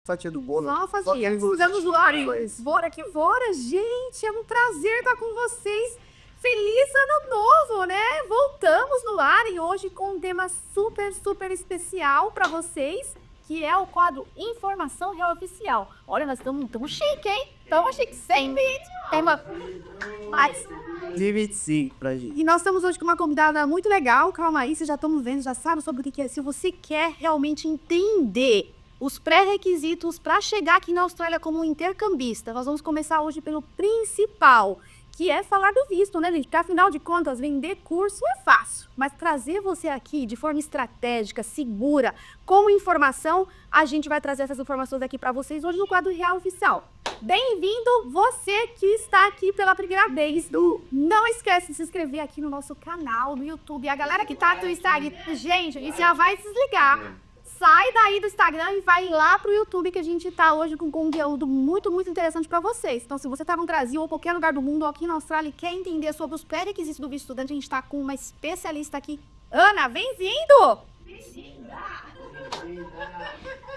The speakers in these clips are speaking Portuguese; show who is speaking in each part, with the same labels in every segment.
Speaker 1: Fatia do bolo.
Speaker 2: Só fatia. Precisamos do Arius. Bora que bora, gente. É um prazer estar com vocês. Feliz ano novo, né? Voltamos no Laren hoje com um tema super especial para vocês, que é o quadro Informação Real Oficial. Olha, nós estamos tão chique, hein? Tão chique, sem bit. Tema mais.
Speaker 1: Limite 5 pra gente.
Speaker 2: E nós estamos hoje com uma convidada muito legal. Calma aí, vocês já estão vendo, já sabem sobre o que é. Se você quer realmente entender os pré-requisitos para chegar aqui na Austrália como um intercambista, nós vamos começar hoje pelo principal, que é falar do visto, né, gente? Porque, afinal de contas, vender curso é fácil, mas trazer você aqui de forma estratégica, segura, com informação, a gente vai trazer essas informações aqui para vocês hoje no quadro Real Oficial. Bem-vindo, você que está aqui pela primeira vez. Não esquece de se inscrever aqui no nosso canal no YouTube. E a galera que tá no Instagram, gente, a gente já vai desligar. Sai daí do Instagram e vai lá pro YouTube, que a gente tá hoje com conteúdo muito interessante para vocês. Então, se você tá no Brasil ou qualquer lugar do mundo ou aqui na Austrália e quer entender sobre os pré-requisitos do visto estudante, a gente tá com uma especialista aqui. Ana, bem-vindo!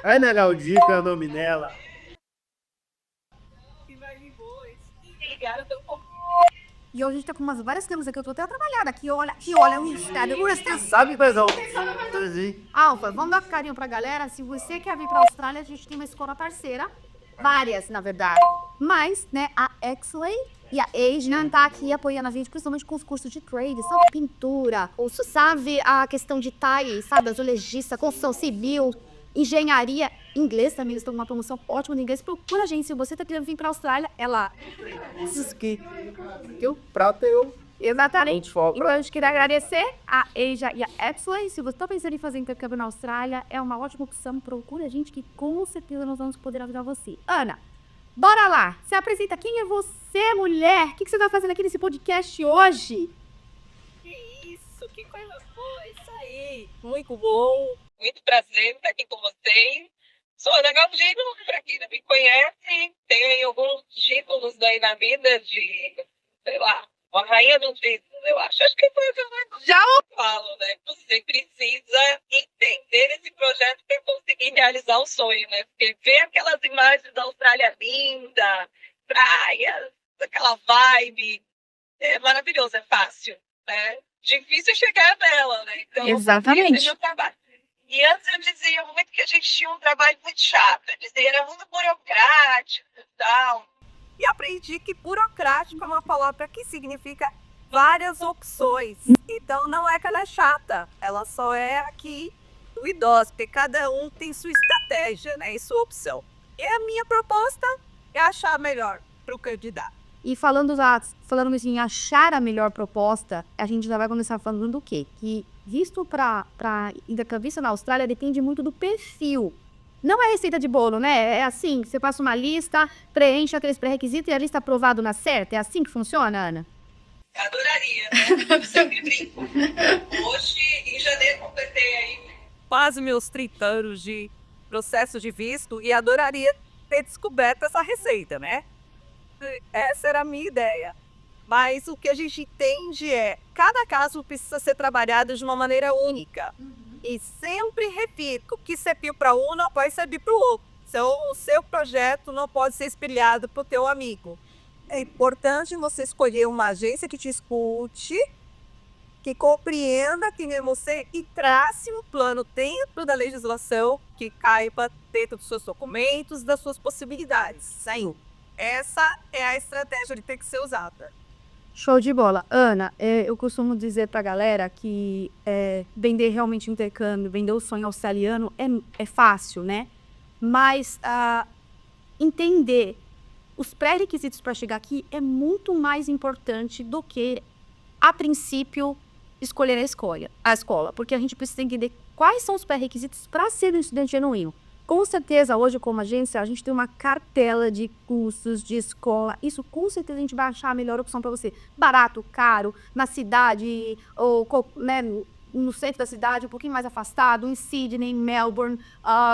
Speaker 1: Ana Galdica é o nome dela.
Speaker 2: E hoje a gente tá com várias câmeras aqui, eu tô até trabalhada aqui, olha o Instagram.
Speaker 1: Você sabe, mas não.
Speaker 2: Alfa, vamos dar carinho pra galera. Se você quer vir pra Austrália, a gente tem uma escola parceira. Várias, na verdade. Mas, né, a Exley e a Asian tá aqui apoiando a gente, principalmente com os cursos de trade, sabe? Pintura, ou sabe, a questão de TAI, sabe? Azulejista, construção civil, engenharia, inglês também. Eles estão com uma promoção ótima de inglês. Procura a gente. Se você tá querendo vir pra Austrália, é lá.
Speaker 1: Isso aqui. Que o prato eu.
Speaker 2: Exatamente. Então, a gente queria agradecer a Asia e a Epsilon. Se você está pensando em fazer intercâmbio na Austrália, é uma ótima opção. Procura a gente que com certeza nós vamos poder ajudar você. Ana, bora lá. Se apresenta. Quem é você, mulher? O que você está fazendo aqui nesse podcast hoje?
Speaker 3: Que isso, que coisa boa isso aí. Muito bom. Muito prazer estar aqui com vocês. Sou Ana Galdino, para quem não me conhece. Tenho aí alguns títulos aí na vida de, sei lá, uma rainha do visto, eu acho. Acho que foi o que eu já falo, né? Você precisa entender esse projeto para conseguir realizar o sonho, né? Porque ver aquelas imagens da Austrália linda, praias, aquela vibe, é maravilhoso, é fácil, né? Difícil é chegar nela, né? Então,
Speaker 2: exatamente.
Speaker 3: Esse é o meu trabalho. E antes eu dizia muito que a gente tinha um trabalho muito chato. Eu dizia, era muito burocrático e tal. E aprendi que burocrático é uma palavra que significa várias opções. Então não é que ela é chata, ela só é aqui duvidosa, porque cada um tem sua estratégia, né, e sua opção. E a minha proposta é achar melhor para o candidato.
Speaker 2: E falando em achar a melhor proposta, a gente já vai começar falando do quê? Que visto para intercambista na Austrália depende muito do perfil. Não é receita de bolo, né? É assim, você passa uma lista, preenche aqueles pré-requisitos e a lista aprovado na certa. É assim que funciona, Ana?
Speaker 3: Eu adoraria, né? Eu sempre brinco. Hoje, em janeiro, completei aí quase meus 30 anos de processo de visto e adoraria ter descoberto essa receita, né? Essa era a minha ideia. Mas o que a gente entende é cada caso precisa ser trabalhado de uma maneira única. E sempre repito, o que serviu para um não pode servir para o outro. Então, o seu projeto não pode ser espelhado para o teu amigo. É importante você escolher uma agência que te escute, que compreenda quem é você e trace um plano dentro da legislação que caiba dentro dos seus documentos, das suas possibilidades. Saiu. Essa é a estratégia que tem que ser usada.
Speaker 2: Show de bola. Ana, eu costumo dizer pra galera que vender realmente intercâmbio, vender o sonho australiano é fácil, né? Mas entender os pré-requisitos para chegar aqui é muito mais importante do que, a princípio, escolher a escola. Porque a gente precisa entender quais são os pré-requisitos para ser um estudante genuíno. Com certeza, hoje, como agência, a gente tem uma cartela de cursos, de escola. Isso, com certeza, a gente vai achar a melhor opção para você. Barato, caro, na cidade, ou né, no centro da cidade, um pouquinho mais afastado, em Sydney, Melbourne,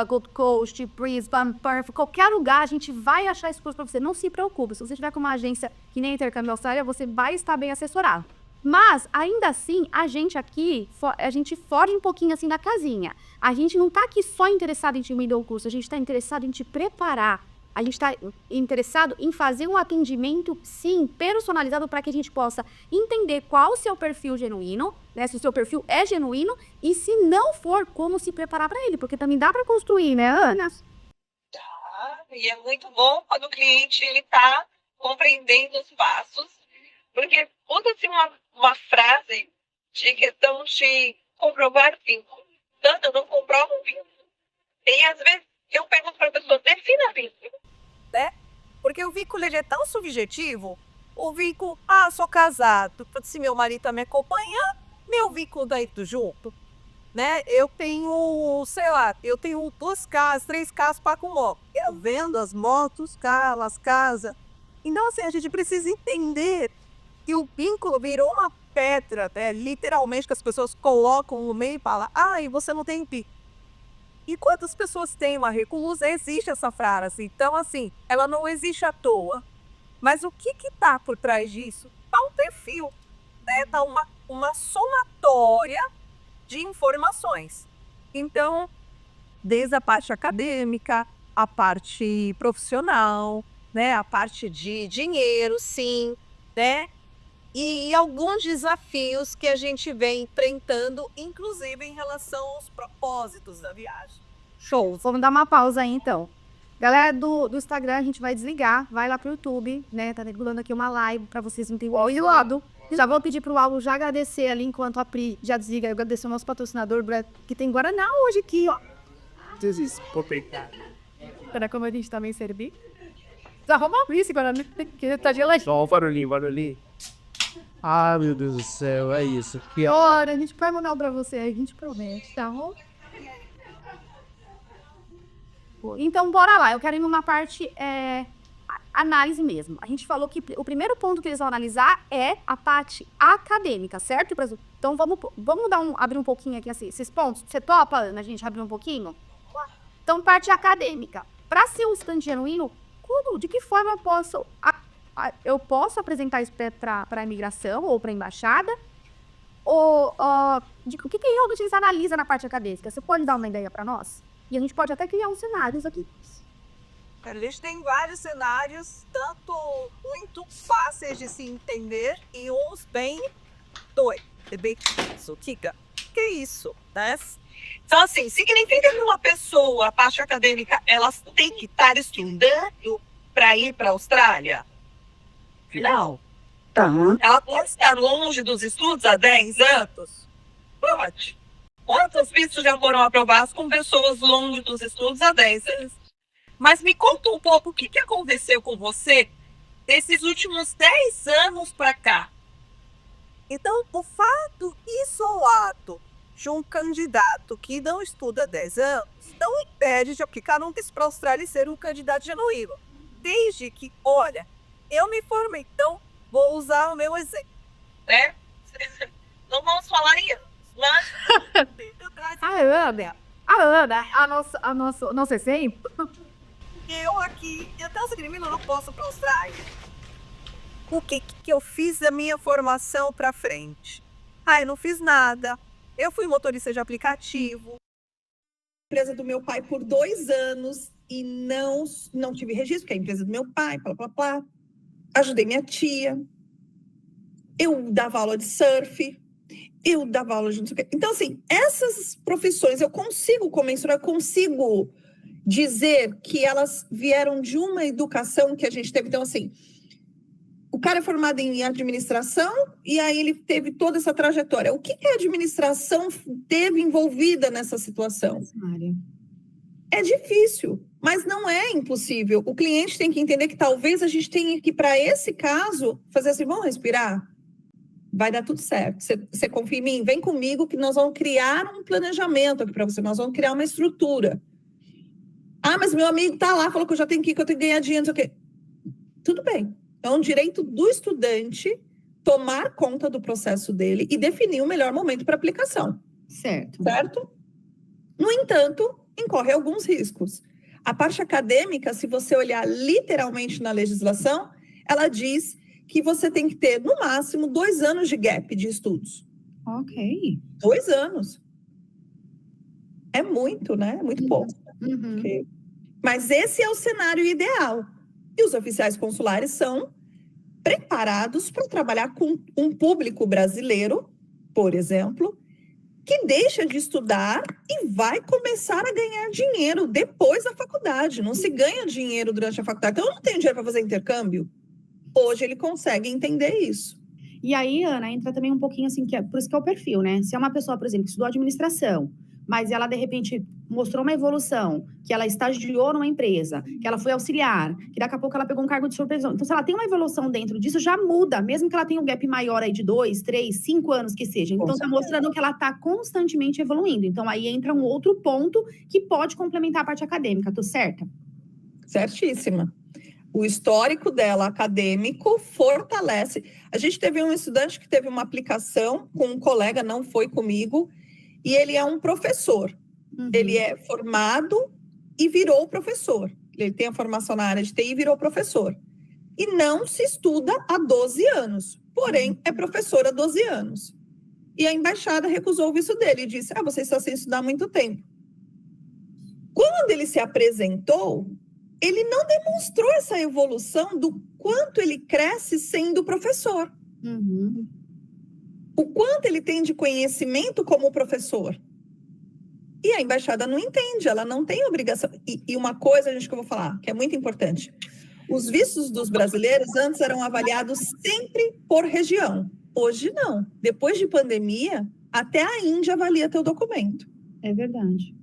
Speaker 2: Gold Coast, Brisbane, Perth, qualquer lugar, a gente vai achar esse curso para você. Não se preocupe, se você estiver com uma agência que nem Intercâmbio Austrália, você vai estar bem assessorado. Mas, ainda assim, a gente aqui, a gente foge um pouquinho assim da casinha. A gente não tá aqui só interessado em te vender o curso, a gente tá interessado em te preparar. A gente tá interessado em fazer um atendimento, sim, personalizado para que a gente possa entender qual o seu perfil genuíno, né? Se o seu perfil é genuíno e se não for, como se preparar para ele, porque também dá para construir, né, Ana?
Speaker 3: Tá? E é muito bom quando o cliente ele tá compreendendo os passos, porque usa-se uma frase de questão de comprovar vínculo. Tanto eu não comprovo um vínculo. E às vezes eu pergunto para a pessoa, defina vínculo. Né? Porque o vínculo ele é tão subjetivo. O vínculo, sou casado, se meu marido tá me acompanhando, meu vínculo daí do junto. Né? Eu tenho, sei lá, 2 casas, 3 casas para com moto. Eu vendo as motos, carros, as casas. Então, assim, a gente precisa entender que o vínculo virou uma pedra, né? Literalmente, que as pessoas colocam no meio e falam, e você não tem vínculo. E quantas pessoas têm uma reclusa, existe essa frase. Então, assim, ela não existe à toa. Mas o que está por trás disso? Está um perfil, né? Está uma somatória de informações. Então, desde a parte acadêmica, a parte profissional, né? A parte de dinheiro, sim, né? E alguns desafios que a gente vem enfrentando, inclusive em relação aos propósitos da viagem.
Speaker 2: Show, vamos dar uma pausa aí então. Galera do Instagram, a gente vai desligar, vai lá pro YouTube, né? Tá regulando aqui uma live pra vocês entenderem. E o lado, já vou pedir pro Aldo já agradecer ali enquanto a Pri já desliga. Eu agradecer ao nosso patrocinador, que tem Guaraná hoje aqui, ó. Será como a gente também servir? Arruma isso, Guaraná, que tá geladinho.
Speaker 1: Só um barulhinho. Ah, meu Deus do céu, é isso.
Speaker 2: Que hora, a gente vai mandar pra você, a gente promete, tá bom? Então, bora lá. Eu quero ir numa parte análise mesmo. A gente falou que o primeiro ponto que eles vão analisar é a parte acadêmica, certo? Então, vamos abrir um pouquinho aqui assim, esses pontos. Você topa, Ana, a gente abrir um pouquinho? Então, parte acadêmica. Para ser um estudante genuíno, de que forma eu posso apresentar isso para a imigração ou para a embaixada? O que realmente eles analisam na parte acadêmica? Você pode dar uma ideia para nós? E a gente pode até criar uns cenários aqui.
Speaker 3: Eles têm vários cenários, tanto muito fáceis de se entender e uns bem doidos. Que isso, né? Então, assim, significa que uma pessoa, a parte acadêmica, elas têm que estar estudando para ir para a Austrália? Não.
Speaker 2: Tá.
Speaker 3: Ela pode estar longe dos estudos há 10 anos? Pode. Quantos vistos já foram aprovados com pessoas longe dos estudos há 10 anos? Mas me conta um pouco o que aconteceu com você desses últimos 10 anos para cá. Então, o fato isolado de um candidato que não estuda há 10 anos não impede de aplicar um visto para a Austrália e ser um candidato genuíno. Desde que, olha, eu me formei, então vou usar o meu exemplo. Né? Não vamos falar em anos, mas...
Speaker 2: A nossa exemplo.
Speaker 3: Eu aqui, até os crimes não posso para a Austrália. O que eu fiz da minha formação para frente? Eu não fiz nada. Eu fui motorista de aplicativo. Empresa do meu pai por 2 anos e não tive registro, porque é a empresa do meu pai, plá. Ajudei minha tia. Eu dava aula de surf. Eu dava aula de... Então, assim, essas profissões eu consigo comensurar, consigo dizer que elas vieram de uma educação que a gente teve. Então, assim, o cara é formado em administração e aí ele teve toda essa trajetória. O que a administração teve envolvida nessa situação? É difícil, mas não é impossível. O cliente tem que entender que talvez a gente tenha que, para esse caso, fazer assim, vamos respirar? Vai dar tudo certo. Você confia em mim? Vem comigo que nós vamos criar um planejamento aqui para você. Nós vamos criar uma estrutura. Mas meu amigo tá lá, falou que eu já tenho que ir, que eu tenho que ganhar dinheiro, não sei o quê. Tudo bem. É um direito do estudante tomar conta do processo dele e definir o melhor momento para aplicação.
Speaker 2: Certo.
Speaker 3: No entanto, incorre alguns riscos. A parte acadêmica, se você olhar literalmente na legislação, ela diz
Speaker 4: que você tem que ter, no máximo, 2 anos de gap de estudos.
Speaker 2: Ok.
Speaker 4: 2 anos. É muito, né? É muito pouco. Okay. Mas esse é o cenário ideal. E os oficiais consulares são preparados para trabalhar com um público brasileiro, por exemplo, que deixa de estudar e vai começar a ganhar dinheiro depois da faculdade. Não se ganha dinheiro durante a faculdade. Então, eu não tenho dinheiro para fazer intercâmbio. Hoje ele consegue entender isso.
Speaker 2: E aí, Ana, entra também um pouquinho assim, por isso que é o perfil, né? Se é uma pessoa, por exemplo, que estudou administração, mas ela, de repente, mostrou uma evolução, que ela estagiou numa empresa, que ela foi auxiliar, que daqui a pouco ela pegou um cargo de supervisão. Então, se ela tem uma evolução dentro disso, já muda, mesmo que ela tenha um gap maior aí de 2, 3, 5 anos que seja. Então, está mostrando que ela está constantemente evoluindo. Então, aí entra um outro ponto que pode complementar a parte acadêmica. Tô certa?
Speaker 4: Certíssima. O histórico dela acadêmico fortalece. A gente teve um estudante que teve uma aplicação com um colega, não foi comigo, e ele é um professor. Ele é formado e virou professor. Ele tem a formação na área de TI e virou professor. E não se estuda há 12 anos. Porém, é professor há 12 anos. E a embaixada recusou o visto dele e disse, você está sem estudar há muito tempo. Quando ele se apresentou, ele não demonstrou essa evolução do quanto ele cresce sendo professor. O quanto ele tem de conhecimento como professor. E a embaixada não entende, ela não tem obrigação. E uma coisa, gente, que eu vou falar, que é muito importante. Os vistos dos brasileiros antes eram avaliados sempre por região. Hoje não. Depois de pandemia, até a Índia avalia teu documento.
Speaker 2: É verdade.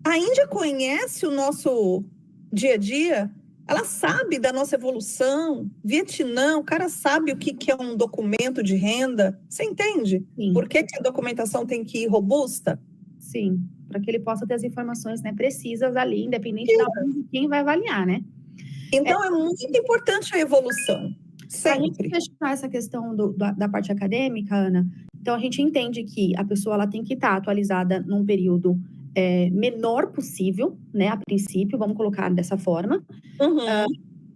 Speaker 4: A Índia conhece o nosso dia a dia, ela sabe da nossa evolução. Vietnã, o cara sabe o que é um documento de renda. Você entende?
Speaker 2: Sim.
Speaker 4: Por que a documentação tem que ir robusta?
Speaker 2: Sim, para que ele possa ter as informações, né, precisas ali, independente de quem vai avaliar, né?
Speaker 4: Então, é muito importante a evolução. Sempre.
Speaker 2: A gente fechar essa questão da parte acadêmica, Ana, então a gente entende que a pessoa ela tem que estar atualizada num período menor possível, né, a princípio, vamos colocar dessa forma.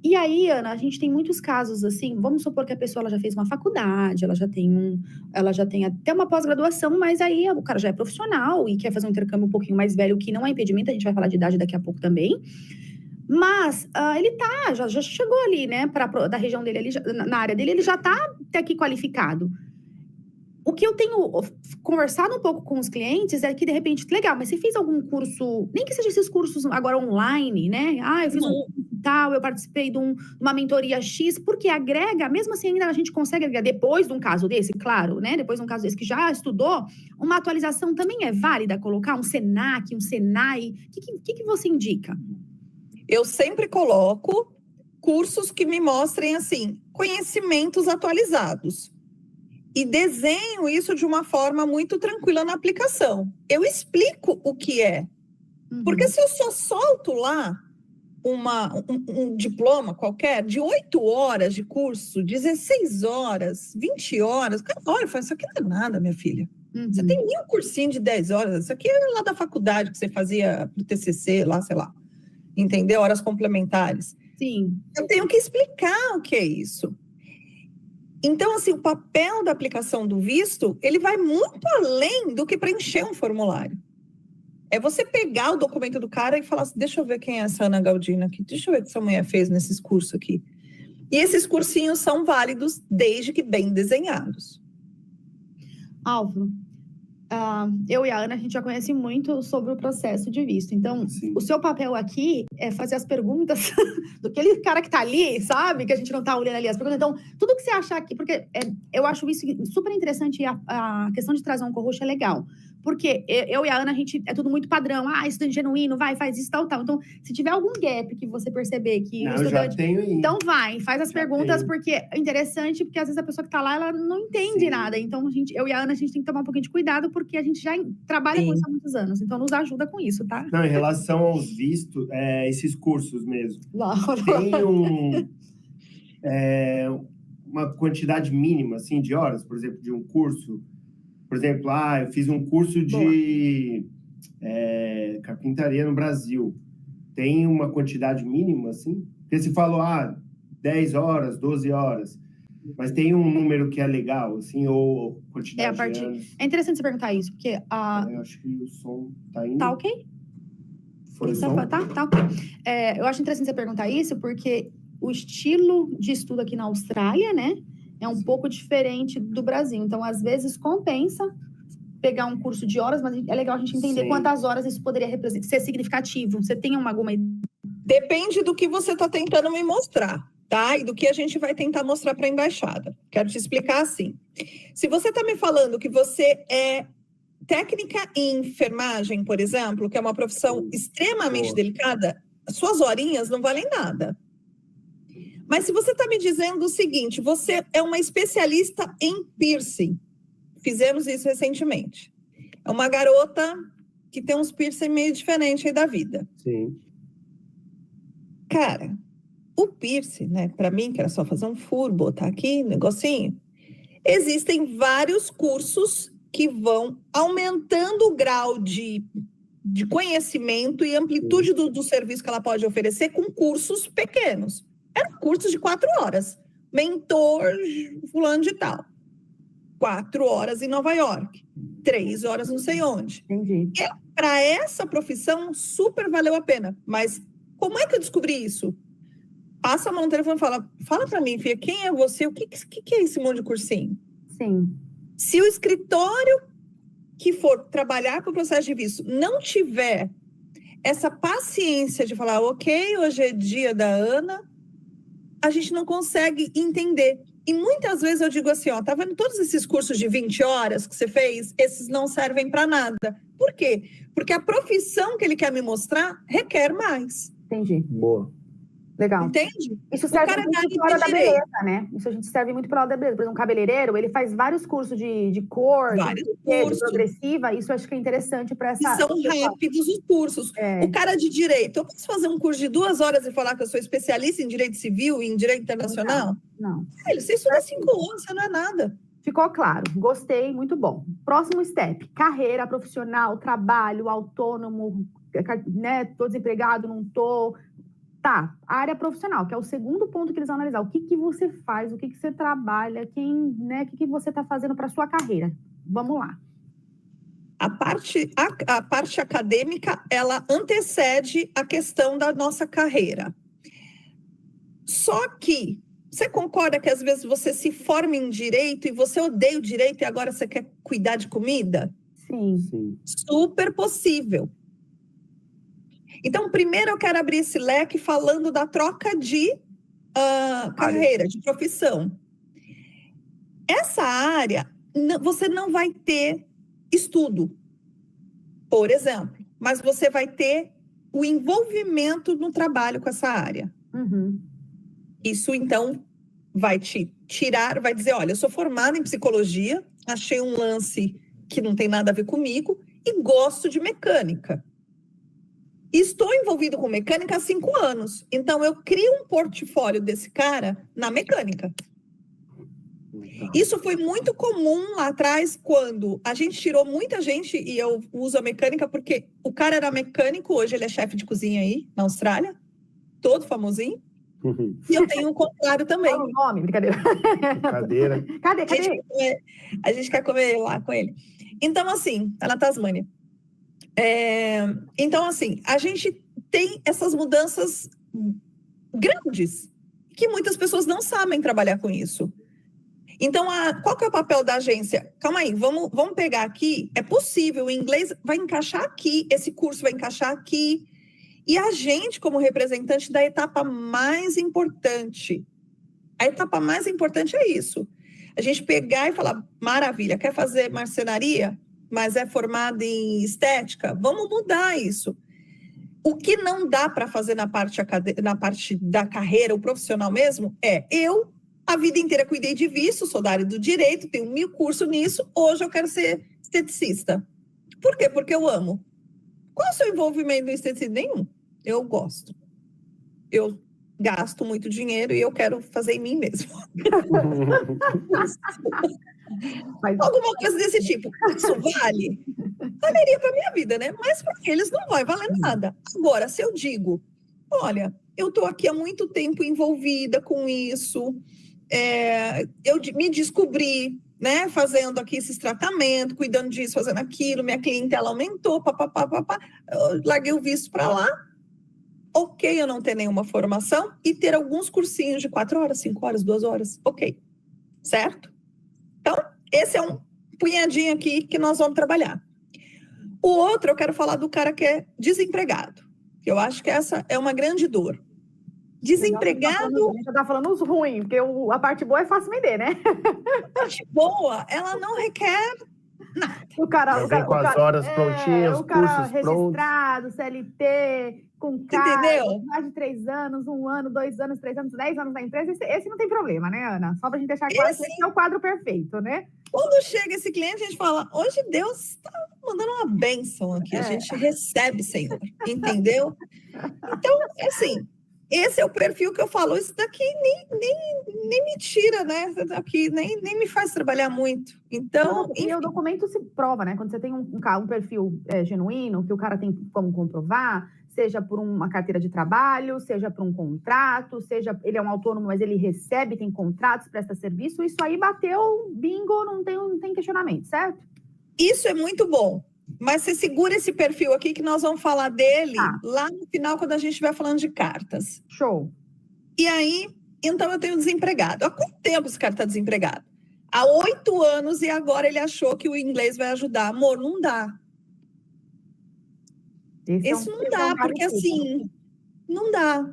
Speaker 2: E aí, Ana, a gente tem muitos casos assim, vamos supor que a pessoa ela já fez uma faculdade, ela já tem até uma pós-graduação, mas aí o cara já é profissional e quer fazer um intercâmbio um pouquinho mais velho, que não é impedimento, a gente vai falar de idade daqui a pouco também. Mas ele já chegou ali, né, da região dele, ali, na área dele, ele já está até aqui qualificado. O que eu tenho conversado um pouco com os clientes é que, de repente, legal, mas você fez algum curso, nem que seja esses cursos agora online, né? Eu fiz um curso tal, eu participei de uma mentoria X, porque agrega, mesmo assim, ainda a gente consegue agregar, depois de um caso desse, claro, né? Depois de um caso desse que já estudou, uma atualização também é válida colocar um Senac, um Senai? O que você indica?
Speaker 4: Eu sempre coloco cursos que me mostrem, assim, conhecimentos atualizados. E desenho isso de uma forma muito tranquila na aplicação. Eu explico o que é. Porque se eu só solto lá um diploma qualquer de 8 horas de curso, 16 horas, 20 horas, cara, olha, eu falo, isso aqui não é nada, minha filha. Você tem 1000 cursinho de 10 horas, isso aqui é lá da faculdade que você fazia pro TCC, lá, sei lá. Entendeu? Horas complementares.
Speaker 2: Sim.
Speaker 4: Eu tenho que explicar o que é isso. Então, assim, o papel da aplicação do visto, ele vai muito além do que preencher um formulário. É você pegar o documento do cara e falar assim, deixa eu ver quem é essa Ana Galdino aqui, deixa eu ver o que essa mulher fez nesses cursos aqui. E esses cursinhos são válidos desde que bem desenhados.
Speaker 2: Álvaro, eu e a Ana, a gente já conhece muito sobre o processo de visto. Então, o seu papel aqui é fazer as perguntas do aquele cara que tá ali, sabe? Que a gente não tá olhando ali as perguntas. Então, tudo que você achar aqui, porque eu acho isso super interessante, e a questão de trazer um co-host é legal. Porque eu e a Ana, a gente é tudo muito padrão. Estudante genuíno, vai, faz isso, tal. Então, se tiver algum gap que você perceber que
Speaker 1: Não,
Speaker 2: o estudante...
Speaker 1: já tenho isso.
Speaker 2: Então, faz as perguntas,
Speaker 1: tenho.
Speaker 2: porque é interessante, porque às vezes a pessoa que tá lá, ela não entende nada. Então, eu e a Ana, a gente tem que tomar um pouquinho de cuidado, porque a gente já trabalha com isso há muitos anos. Então, nos ajuda com isso, tá?
Speaker 1: Não, em relação aos vistos, esses cursos mesmo. Tem uma quantidade mínima, assim, de horas, por exemplo, de um curso. Por exemplo, eu fiz um curso de carpintaria no Brasil. Tem uma quantidade mínima, assim? Porque se falou, 10 horas, 12 horas. Mas tem um número que é legal, assim, ou quantidade de anos?
Speaker 2: É interessante você perguntar isso, porque
Speaker 1: Eu acho que o som tá indo.
Speaker 2: Tá ok?
Speaker 1: Foi o som?
Speaker 2: Tá ok. Eu acho interessante você perguntar isso, porque o estilo de estudo aqui na Austrália, né, é um pouco diferente do Brasil. Então, às vezes, compensa pegar um curso de horas, mas é legal a gente entender quantas horas isso poderia ser significativo. Você tem alguma ideia?
Speaker 4: Depende do que você está tentando me mostrar, tá? E do que a gente vai tentar mostrar para a embaixada. Quero te explicar assim. Se você está me falando que você é técnica em enfermagem, por exemplo, que é uma profissão extremamente delicada, suas horinhas não valem nada. Mas se você está me dizendo o seguinte, você é uma especialista em piercing. Fizemos isso recentemente. É uma garota que tem uns piercing meio diferentes aí da vida.
Speaker 1: Sim.
Speaker 4: Cara, o piercing, né, para mim, que era só fazer um furo, botar aqui, um negocinho, existem vários cursos que vão aumentando o grau de conhecimento e amplitude do serviço que ela pode oferecer com cursos pequenos. Eram cursos de 4 horas. Mentor fulano de tal. 4 horas em Nova York. 3 horas não sei onde.
Speaker 2: Entendi.
Speaker 4: Para essa profissão, super valeu a pena. Mas como é que eu descobri isso? Passa a mão no telefone e fala para mim, filha, quem é você? O que é esse monte de cursinho?
Speaker 2: Sim.
Speaker 4: Se o escritório que for trabalhar com o processo de visto não tiver essa paciência de falar, ok, hoje é dia da Ana, a gente não consegue entender. E muitas vezes eu digo assim, ó, tá vendo todos esses cursos de 20 horas que você fez? Esses não servem para nada. Por quê? Porque a profissão que ele quer me mostrar requer mais.
Speaker 2: Entendi.
Speaker 1: Boa.
Speaker 2: Legal.
Speaker 4: Entende?
Speaker 2: Isso serve muito para a hora da beleza, né? Isso a gente serve muito para a hora da beleza. Por exemplo, um cabeleireiro, ele faz vários cursos de cor, de progressiva. Isso eu acho que é interessante para essa...
Speaker 4: E são rápidos os cursos. O cara de direito, eu posso fazer um curso de 2 horas e falar que eu sou especialista em direito civil e em direito internacional?
Speaker 2: Não.
Speaker 4: Você estuda 5 anos, você não é nada.
Speaker 2: Ficou claro. Gostei, muito bom. Próximo step. Carreira profissional, trabalho, autônomo, né? Tô desempregado, não tô... Tá, a área profissional, que é o segundo ponto que eles vão analisar. O que você faz, o que você trabalha, o que você está fazendo para a sua carreira. Vamos lá.
Speaker 4: A parte acadêmica, ela antecede a questão da nossa carreira. Só que, você concorda que às vezes você se forma em direito e você odeia o direito e agora você quer cuidar de comida?
Speaker 2: Sim.
Speaker 4: Super possível. Então, primeiro eu quero abrir esse leque falando da troca de carreira, de profissão. Essa área, você não vai ter estudo, por exemplo, mas você vai ter o envolvimento no trabalho com essa área.
Speaker 2: Uhum.
Speaker 4: Isso, então, vai te tirar, vai dizer, olha, eu sou formada em psicologia, achei um lance que não tem nada a ver comigo e gosto de mecânica. Estou envolvido com mecânica há 5 anos. Então, eu crio um portfólio desse cara na mecânica. Isso foi muito comum lá atrás, quando a gente tirou muita gente, e eu uso a mecânica porque o cara era mecânico, hoje ele é chefe de cozinha aí, na Austrália, todo famosinho. E eu tenho o contrário também.
Speaker 2: Qual o nome? Brincadeira.
Speaker 1: Cadeira.
Speaker 2: Cadê?
Speaker 4: A gente quer comer lá com ele. Então, assim, tá na Tasmânia. Então, assim, a gente tem essas mudanças grandes que muitas pessoas não sabem trabalhar com isso. Então, qual que é o papel da agência? Calma aí, vamos pegar aqui. É possível, o inglês vai encaixar aqui, esse curso vai encaixar aqui. E a gente, como representante da etapa mais importante, a etapa mais importante é isso. A gente pegar e falar, maravilha, quer fazer marcenaria? Mas é formado em estética, vamos mudar isso. O que não dá para fazer na parte da carreira, o profissional mesmo, eu, a vida inteira cuidei de visto, sou da área do direito, tenho 1000 cursos nisso, hoje eu quero ser esteticista. Por quê? Porque eu amo. Qual é o seu envolvimento no esteticismo? Nenhum. Eu gosto. Eu gasto muito dinheiro e eu quero fazer em mim mesmo. Alguma coisa desse tipo. Isso vale? Valeria para minha vida, né? Mas para eles não vai valer nada. Agora, se eu digo, olha, eu estou aqui há muito tempo envolvida com isso, eu me descobri, né, fazendo aqui esses tratamentos, cuidando disso, fazendo aquilo, minha clientela aumentou, eu larguei o visto para lá. Ok, eu não ter nenhuma formação e ter alguns cursinhos de 4 horas, 5 horas, 2 horas, ok, certo? Então, esse é um punhadinho aqui que nós vamos trabalhar. O outro, eu quero falar do cara que é desempregado, que eu acho que essa é uma grande dor. Desempregado...
Speaker 5: A gente já tá falando os ruins, porque a parte boa é fácil vender, né?
Speaker 4: A parte boa, ela não requer nada.
Speaker 5: O cara
Speaker 1: vem com as horas prontinhas,
Speaker 5: o cara
Speaker 1: cursos
Speaker 5: registrado,
Speaker 1: prontos.
Speaker 5: CLT, com cargo,
Speaker 4: Entendeu?
Speaker 5: mais de 3 anos, 1 ano, 2 anos, 3 anos, 10 anos na empresa. Esse não tem problema, né, Ana? Só pra gente deixar claro que esse é o quadro perfeito, né?
Speaker 4: Quando chega esse cliente, a gente fala, hoje Deus está mandando uma bênção aqui, a gente recebe, Senhor, entendeu? Então, assim, esse é o perfil que eu falo, isso daqui nem me tira, né? Isso daqui nem me faz trabalhar muito. Então,
Speaker 5: E o documento se prova, né? Quando você tem um perfil genuíno, que o cara tem como comprovar, seja por uma carteira de trabalho, seja por um contrato, seja ele é um autônomo, mas ele recebe, tem contratos, presta serviço, isso aí bateu bingo, não tem questionamento, certo?
Speaker 4: Isso é muito bom. Mas você segura esse perfil aqui que nós vamos falar dele lá no final, quando a gente estiver falando de cartas.
Speaker 5: Show.
Speaker 4: E aí, então eu tenho desempregado. Há quanto tempo esse cara está desempregado? Há 8 anos e agora ele achou que o inglês vai ajudar. Amor, não dá. Isso não dá, porque assim, não dá.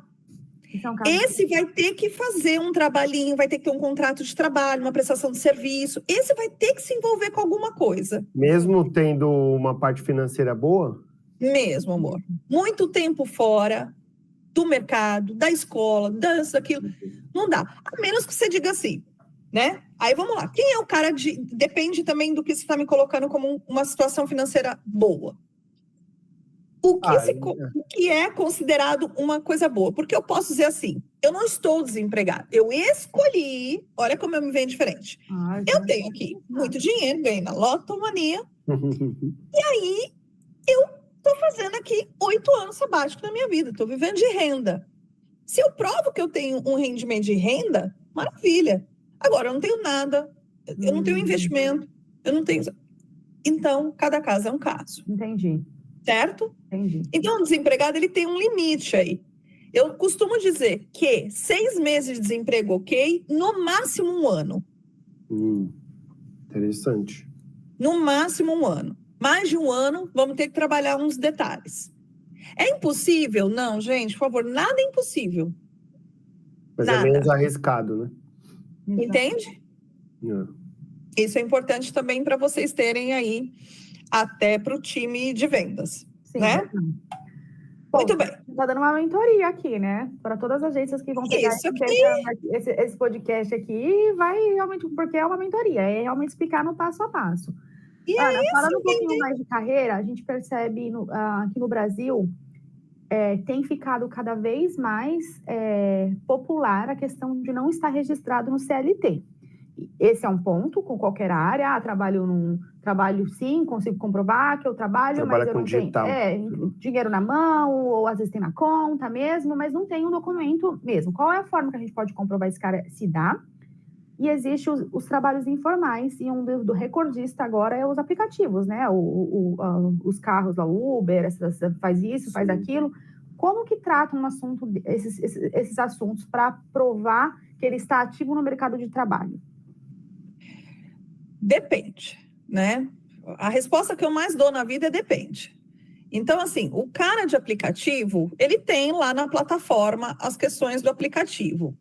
Speaker 4: Esse vai ter que fazer um trabalhinho, vai ter que ter um contrato de trabalho, uma prestação de serviço. Esse vai ter que se envolver com alguma coisa.
Speaker 1: Mesmo tendo uma parte financeira boa?
Speaker 4: Mesmo, amor. Muito tempo fora do mercado, da escola, daquilo. Não dá. A menos que você diga assim, né? Aí vamos lá. Quem é o cara de... Depende também do que você está me colocando como uma situação financeira boa. O que é considerado uma coisa boa? Porque eu posso dizer assim, eu não estou desempregada. Eu escolhi, olha como eu me vejo diferente. Eu tenho aqui muito dinheiro, ganhei na lotomania. E aí, eu estou fazendo aqui 8 anos sabático na minha vida. Estou vivendo de renda. Se eu provo que eu tenho um rendimento de renda, maravilha. Agora, eu não tenho nada. Eu não tenho investimento. Eu não tenho... Então, cada caso é um caso.
Speaker 5: Entendi.
Speaker 4: Certo?
Speaker 5: Entendi.
Speaker 4: Então, o desempregado, ele tem um limite aí. Eu costumo dizer que 6 meses de desemprego, ok? No máximo 1 ano.
Speaker 1: Interessante.
Speaker 4: No máximo 1 ano. Mais de 1 ano, vamos ter que trabalhar uns detalhes. É impossível? Não, gente, por favor, nada é impossível.
Speaker 1: Mas
Speaker 4: nada.
Speaker 1: É menos arriscado, né?
Speaker 4: Entende? Isso é importante também para vocês terem aí, até para o time de vendas.
Speaker 5: Sim,
Speaker 4: né? Muito bem.
Speaker 5: Está dando uma mentoria aqui, né? Para todas as agências que vão pegar esse podcast aqui, vai realmente, porque é uma mentoria, é realmente explicar no passo a passo.
Speaker 4: E
Speaker 5: Ana, falando um pouquinho mais de carreira, a gente percebe aqui no Brasil, tem ficado cada vez mais popular a questão de não estar registrado no CLT. Esse é um ponto com qualquer área. Trabalho sim, consigo comprovar que eu trabalho, mas eu não tenho dinheiro na mão, ou às vezes tem na conta mesmo, mas não tem um documento mesmo. Qual é a forma que a gente pode comprovar esse cara se dá? E existe os trabalhos informais, e um do recordista agora é os aplicativos, né? Os carros da Uber, faz isso, faz aquilo. Como que trata um assunto, esses assuntos para provar que ele está ativo no mercado de trabalho?
Speaker 4: Depende, né? A resposta que eu mais dou na vida é depende. Então, assim, o cara de aplicativo, ele tem lá na plataforma as questões do aplicativo.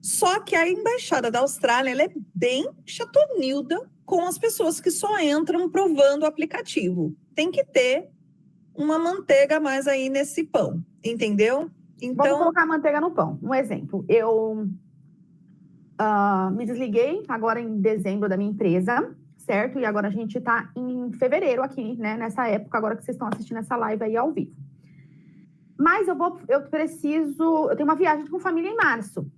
Speaker 4: Só que a Embaixada da Austrália, ela é bem chatonilda com as pessoas que só entram provando o aplicativo. Tem que ter uma manteiga a mais aí nesse pão, entendeu?
Speaker 5: Então, vamos colocar manteiga no pão. Um exemplo, eu me desliguei agora em dezembro da minha empresa, certo? E agora a gente está em fevereiro aqui, né? Nessa época, agora que vocês estão assistindo essa live aí ao vivo. Mas eu tenho uma viagem com família em março,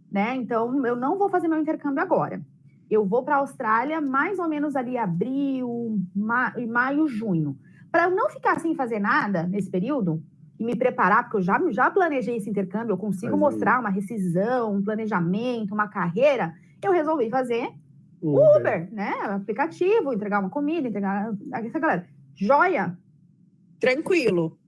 Speaker 5: né? Então, eu não vou fazer meu intercâmbio agora. Eu vou para a Austrália mais ou menos ali abril, maio, junho. Para eu não ficar sem fazer nada nesse período, e me preparar, porque eu já planejei esse intercâmbio, eu consigo mostrar uma rescisão, um planejamento, uma carreira, eu resolvi fazer Uber, né? Aplicativo, entregar uma comida, entregar essa galera. Joia!
Speaker 4: Tranquilo.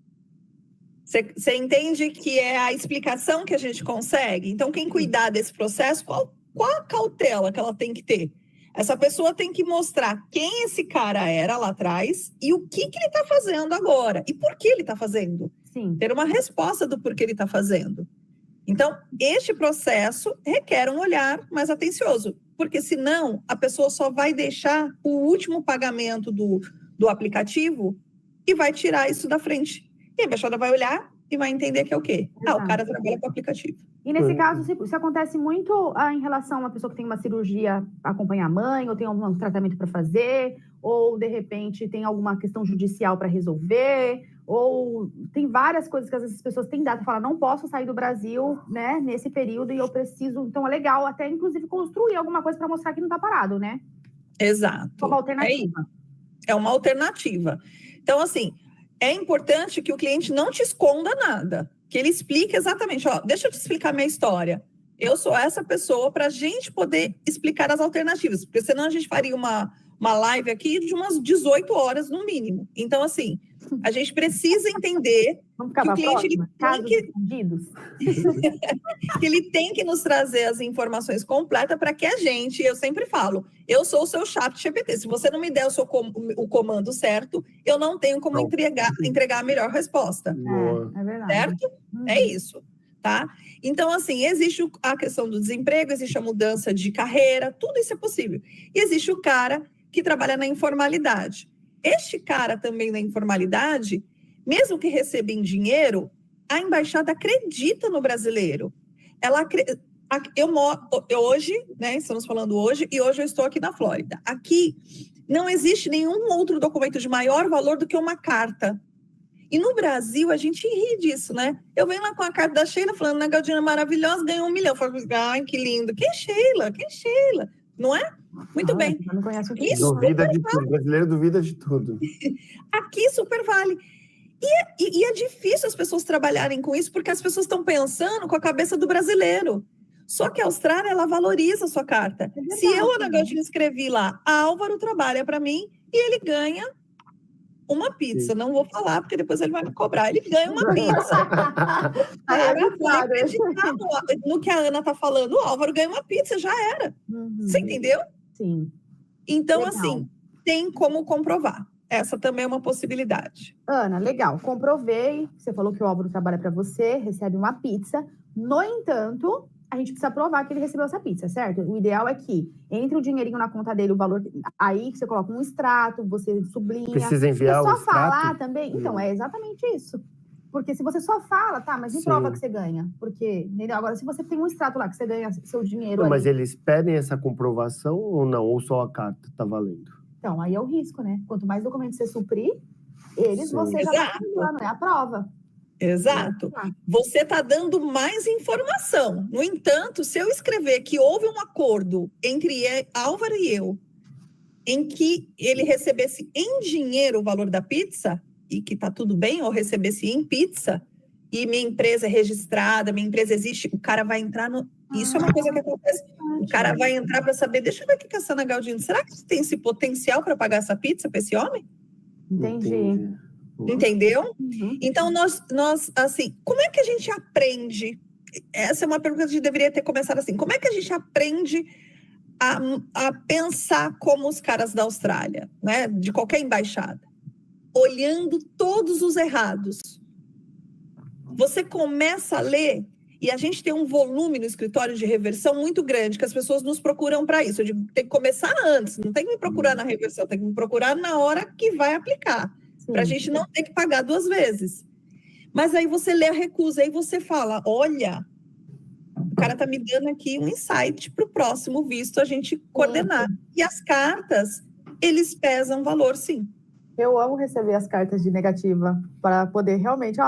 Speaker 4: Você entende que é a explicação que a gente consegue? Então, quem cuidar desse processo, qual a cautela que ela tem que ter? Essa pessoa tem que mostrar quem esse cara era lá atrás e o que ele está fazendo agora. E por que ele está fazendo.
Speaker 5: Sim.
Speaker 4: Ter uma resposta do porquê ele está fazendo. Então, este processo requer um olhar mais atencioso. Porque senão, a pessoa só vai deixar o último pagamento do aplicativo e vai tirar isso da frente. E a embaixada vai olhar e vai entender que é o quê? O cara trabalha com o aplicativo.
Speaker 5: E nesse caso, isso acontece muito em relação a uma pessoa que tem uma cirurgia, acompanha a mãe, ou tem algum tratamento para fazer, ou, de repente, tem alguma questão judicial para resolver, ou tem várias coisas que às vezes as pessoas têm dado e falam, não posso sair do Brasil, né, nesse período, e eu preciso... Então, é legal até, inclusive, construir alguma coisa para mostrar que não está parado, né?
Speaker 4: Exato.
Speaker 5: Como alternativa.
Speaker 4: É uma alternativa. Então, assim, é importante que o cliente não te esconda nada, que ele explique exatamente, deixa eu te explicar a minha história. Eu sou essa pessoa para a gente poder explicar as alternativas, porque senão a gente faria uma live aqui de umas 18 horas no mínimo. Então, assim, a gente precisa entender
Speaker 5: Vamos ficar
Speaker 4: que o cliente que ele tem que nos trazer as informações completas para que a gente, eu sempre falo, eu sou o seu chat GPT. Se você não me der o comando certo, eu não tenho como entregar a melhor resposta.
Speaker 5: É verdade.
Speaker 4: Certo? É isso, tá? Então, assim, existe a questão do desemprego, existe a mudança de carreira, tudo isso é possível. E existe o cara que trabalha na informalidade. Este cara também na informalidade, mesmo que receba em dinheiro, a embaixada acredita no brasileiro. Hoje, né, estamos falando hoje, e hoje eu estou aqui na Flórida. Aqui não existe nenhum outro documento de maior valor do que uma carta. E no Brasil, a gente ri disso, né? Eu venho lá com a carta da Sheila, falando, na Galdina maravilhosa, ganhou 1 milhão. Eu falo, ai, que lindo. Quem é Sheila? Quem é Sheila? Não é? Muito bem.
Speaker 5: Não conheço
Speaker 4: Isso
Speaker 1: duvida de tudo. O brasileiro duvida de tudo.
Speaker 4: Aqui super vale. E é difícil as pessoas trabalharem com isso, porque as pessoas estão pensando com a cabeça do brasileiro. Só que a Austrália, ela valoriza a sua carta. Se eu, Ana Galdina, escrevi lá, Álvaro trabalha para mim e ele ganha uma pizza. Sim. Não vou falar, porque depois ele vai me cobrar. Ele ganha uma pizza. No que a Ana está falando, o Álvaro ganha uma pizza, já era. Você entendeu?
Speaker 5: Sim.
Speaker 4: Então,
Speaker 5: legal.
Speaker 4: Assim, tem como comprovar. Essa também é uma possibilidade.
Speaker 5: Ana, legal. Comprovei. Você falou que o Álvaro trabalha para você, recebe uma pizza. No entanto, a gente precisa provar que ele recebeu essa pizza, certo? O ideal é que entre o dinheirinho na conta dele, o valor... Aí você coloca um extrato, você sublinha.
Speaker 1: Precisa enviar
Speaker 5: só
Speaker 1: o extrato?
Speaker 5: Falar também. Então, é exatamente isso. Porque se você só fala, tá, mas me prova que você ganha. Porque, entendeu? Agora, se você tem um extrato lá, que você ganha seu dinheiro
Speaker 1: Mas eles pedem essa comprovação ou não? Ou só a carta tá valendo?
Speaker 5: Então, aí é o risco, né? Quanto mais documentos você suprir, você já tá dando, é a prova.
Speaker 4: Exato. Você está dando mais informação. No entanto, se eu escrever que houve um acordo entre Álvaro e eu, em que ele recebesse em dinheiro o valor da pizza, e que está tudo bem, ou recebesse em pizza, e minha empresa é registrada, minha empresa existe, o cara vai entrar no... Isso é uma coisa que acontece. O cara vai entrar para saber, deixa eu ver o que a Sana Galdino, será que tem esse potencial para pagar essa pizza para esse homem?
Speaker 5: Entendi.
Speaker 4: Entendeu? Então, nós, assim, como é que a gente aprende? Essa é uma pergunta que a gente deveria ter começado assim. Como é que a gente aprende a pensar como os caras da Austrália, né? De qualquer embaixada? Olhando todos os errados. Você começa a ler, e a gente tem um volume no escritório de reversão muito grande, que as pessoas nos procuram para isso. Eu digo, tem que começar antes, não tem que me procurar na reversão, tem que me procurar na hora que vai aplicar. Para a gente não ter que pagar 2 vezes. Mas aí você lê a recusa, aí você fala, olha, o cara está me dando aqui um insight para o próximo visto a gente coordenar. E as cartas, eles pesam valor, sim.
Speaker 5: Eu amo receber as cartas de negativa para poder realmente,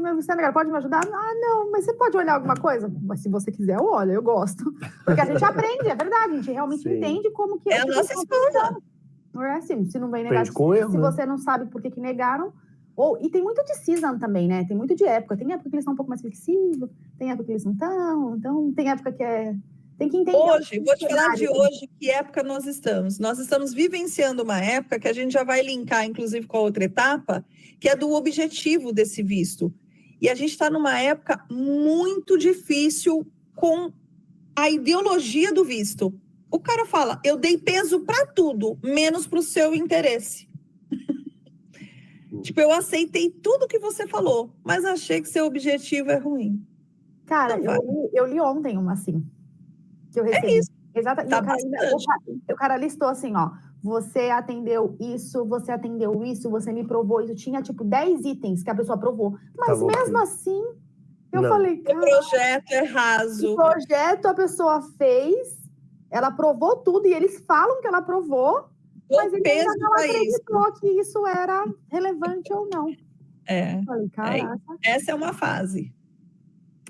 Speaker 5: mas você é negativo, pode me ajudar? Não, mas você pode olhar alguma coisa? Mas se você quiser, eu olho, eu gosto. Porque a gente aprende, é verdade, a gente realmente entende como que
Speaker 4: é a nossa escola.
Speaker 5: Não é assim, se não vem negativo, se você não sabe por que negaram, E tem muito de season também, né? Tem muito de época. Tem época que eles são um pouco mais flexíveis, tem época que eles não estão. Então, tem época que tem que entender.
Speaker 4: Hoje, vou te falar de hoje, que época nós estamos. Nós estamos vivenciando uma época que a gente já vai linkar, inclusive, com a outra etapa, que é do objetivo desse visto. E a gente está numa época muito difícil com a ideologia do visto. O cara fala, eu dei peso para tudo, menos para o seu interesse. Tipo, eu aceitei tudo que você falou, mas achei que seu objetivo é ruim.
Speaker 5: Cara, eu li ontem uma assim, que eu recebi. É isso. Exatamente.
Speaker 4: Tá
Speaker 5: o cara listou assim, ó, você atendeu isso, você me provou isso. Tinha, tipo, 10 itens que a pessoa aprovou. Mas mesmo assim, eu falei...
Speaker 4: O projeto é raso.
Speaker 5: O projeto a pessoa fez, ela aprovou tudo, e eles falam que ela aprovou, mas ele ainda não acreditou que isso era relevante ou não.
Speaker 4: Eu falei, caraca. Essa é uma fase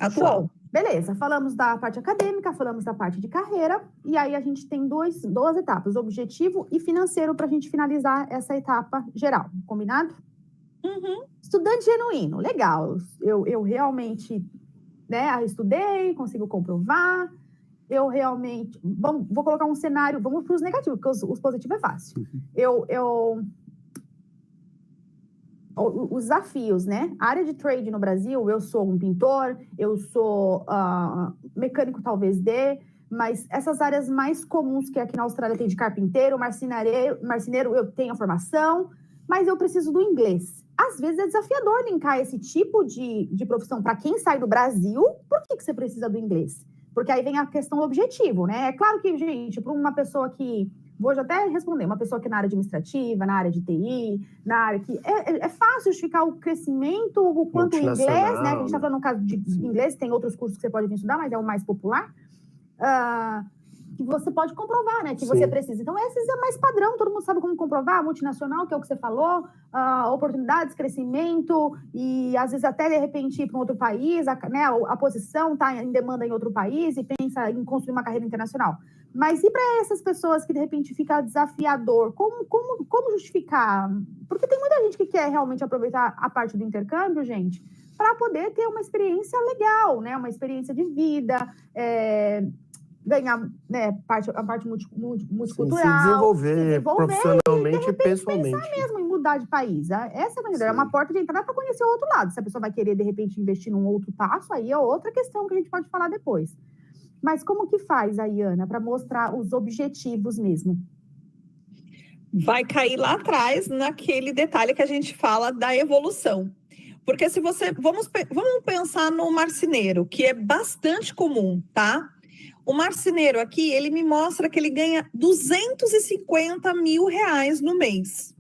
Speaker 4: atual.
Speaker 5: Show. Beleza, falamos da parte acadêmica, falamos da parte de carreira, e aí a gente tem duas etapas, objetivo e financeiro, para a gente finalizar essa etapa geral, combinado?
Speaker 4: Uhum.
Speaker 5: Estudante genuíno, legal, eu realmente, né, estudei, consigo comprovar, eu realmente, vou colocar um cenário, vamos para os negativos, porque os positivos é fácil. Os desafios, né? A área de trade no Brasil, eu sou um pintor, eu sou mecânico, talvez mas essas áreas mais comuns que aqui na Austrália tem de carpinteiro, marceneiro, eu tenho a formação, mas eu preciso do inglês. Às vezes é desafiador linkar esse tipo de profissão para quem sai do Brasil. Por que você precisa do inglês? Porque aí vem a questão do objetivo, né? É claro que, gente, para uma pessoa que... Vou já até responder, uma pessoa que é na área administrativa, na área de TI, na área que... É fácil justificar o crescimento, o quanto o inglês, né? A gente está falando no caso de inglês, tem outros cursos que você pode vir estudar, mas é o mais popular. Que você pode comprovar, né? Que você precisa. Então, esses é mais padrão, todo mundo sabe como comprovar, multinacional, que é o que você falou, oportunidades, crescimento, e às vezes até, de repente, ir para um outro país, né? A posição está em demanda em outro país e pensa em construir uma carreira internacional. Mas e para essas pessoas que, de repente, fica desafiador? Como justificar? Porque tem muita gente que quer realmente aproveitar a parte do intercâmbio, gente, para poder ter uma experiência legal, né? Uma experiência de vida, ganhar, né, a parte multicultural.
Speaker 1: Se desenvolver profissionalmente e pessoalmente.
Speaker 5: Pensar mesmo em mudar de país. Essa é uma porta de entrada para conhecer o outro lado. Se a pessoa vai querer, de repente, investir num outro passo, aí é outra questão que a gente pode falar depois. Mas como que faz, Ana, para mostrar os objetivos mesmo?
Speaker 4: Vai cair lá atrás naquele detalhe que a gente fala da evolução. Porque se você... Vamos pensar no marceneiro, que é bastante comum, tá? O marceneiro aqui, ele me mostra que ele ganha R$250 mil no mês.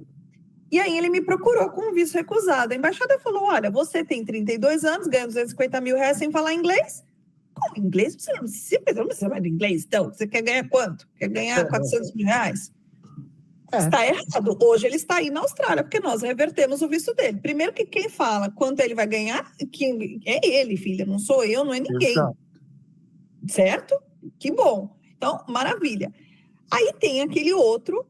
Speaker 4: E aí ele me procurou com um visto recusado. A embaixada falou, olha, você tem 32 anos, ganha R$250 mil sem falar inglês? Como inglês? Você não precisa de inglês, então? Você quer ganhar quanto? Quer ganhar R$400 mil? Está errado. Hoje ele está aí na Austrália, porque nós revertemos o visto dele. Primeiro que quem fala quanto ele vai ganhar, é ele, filha. Não sou eu, não é ninguém. Exato. Certo? Que bom. Então, maravilha. Aí tem aquele outro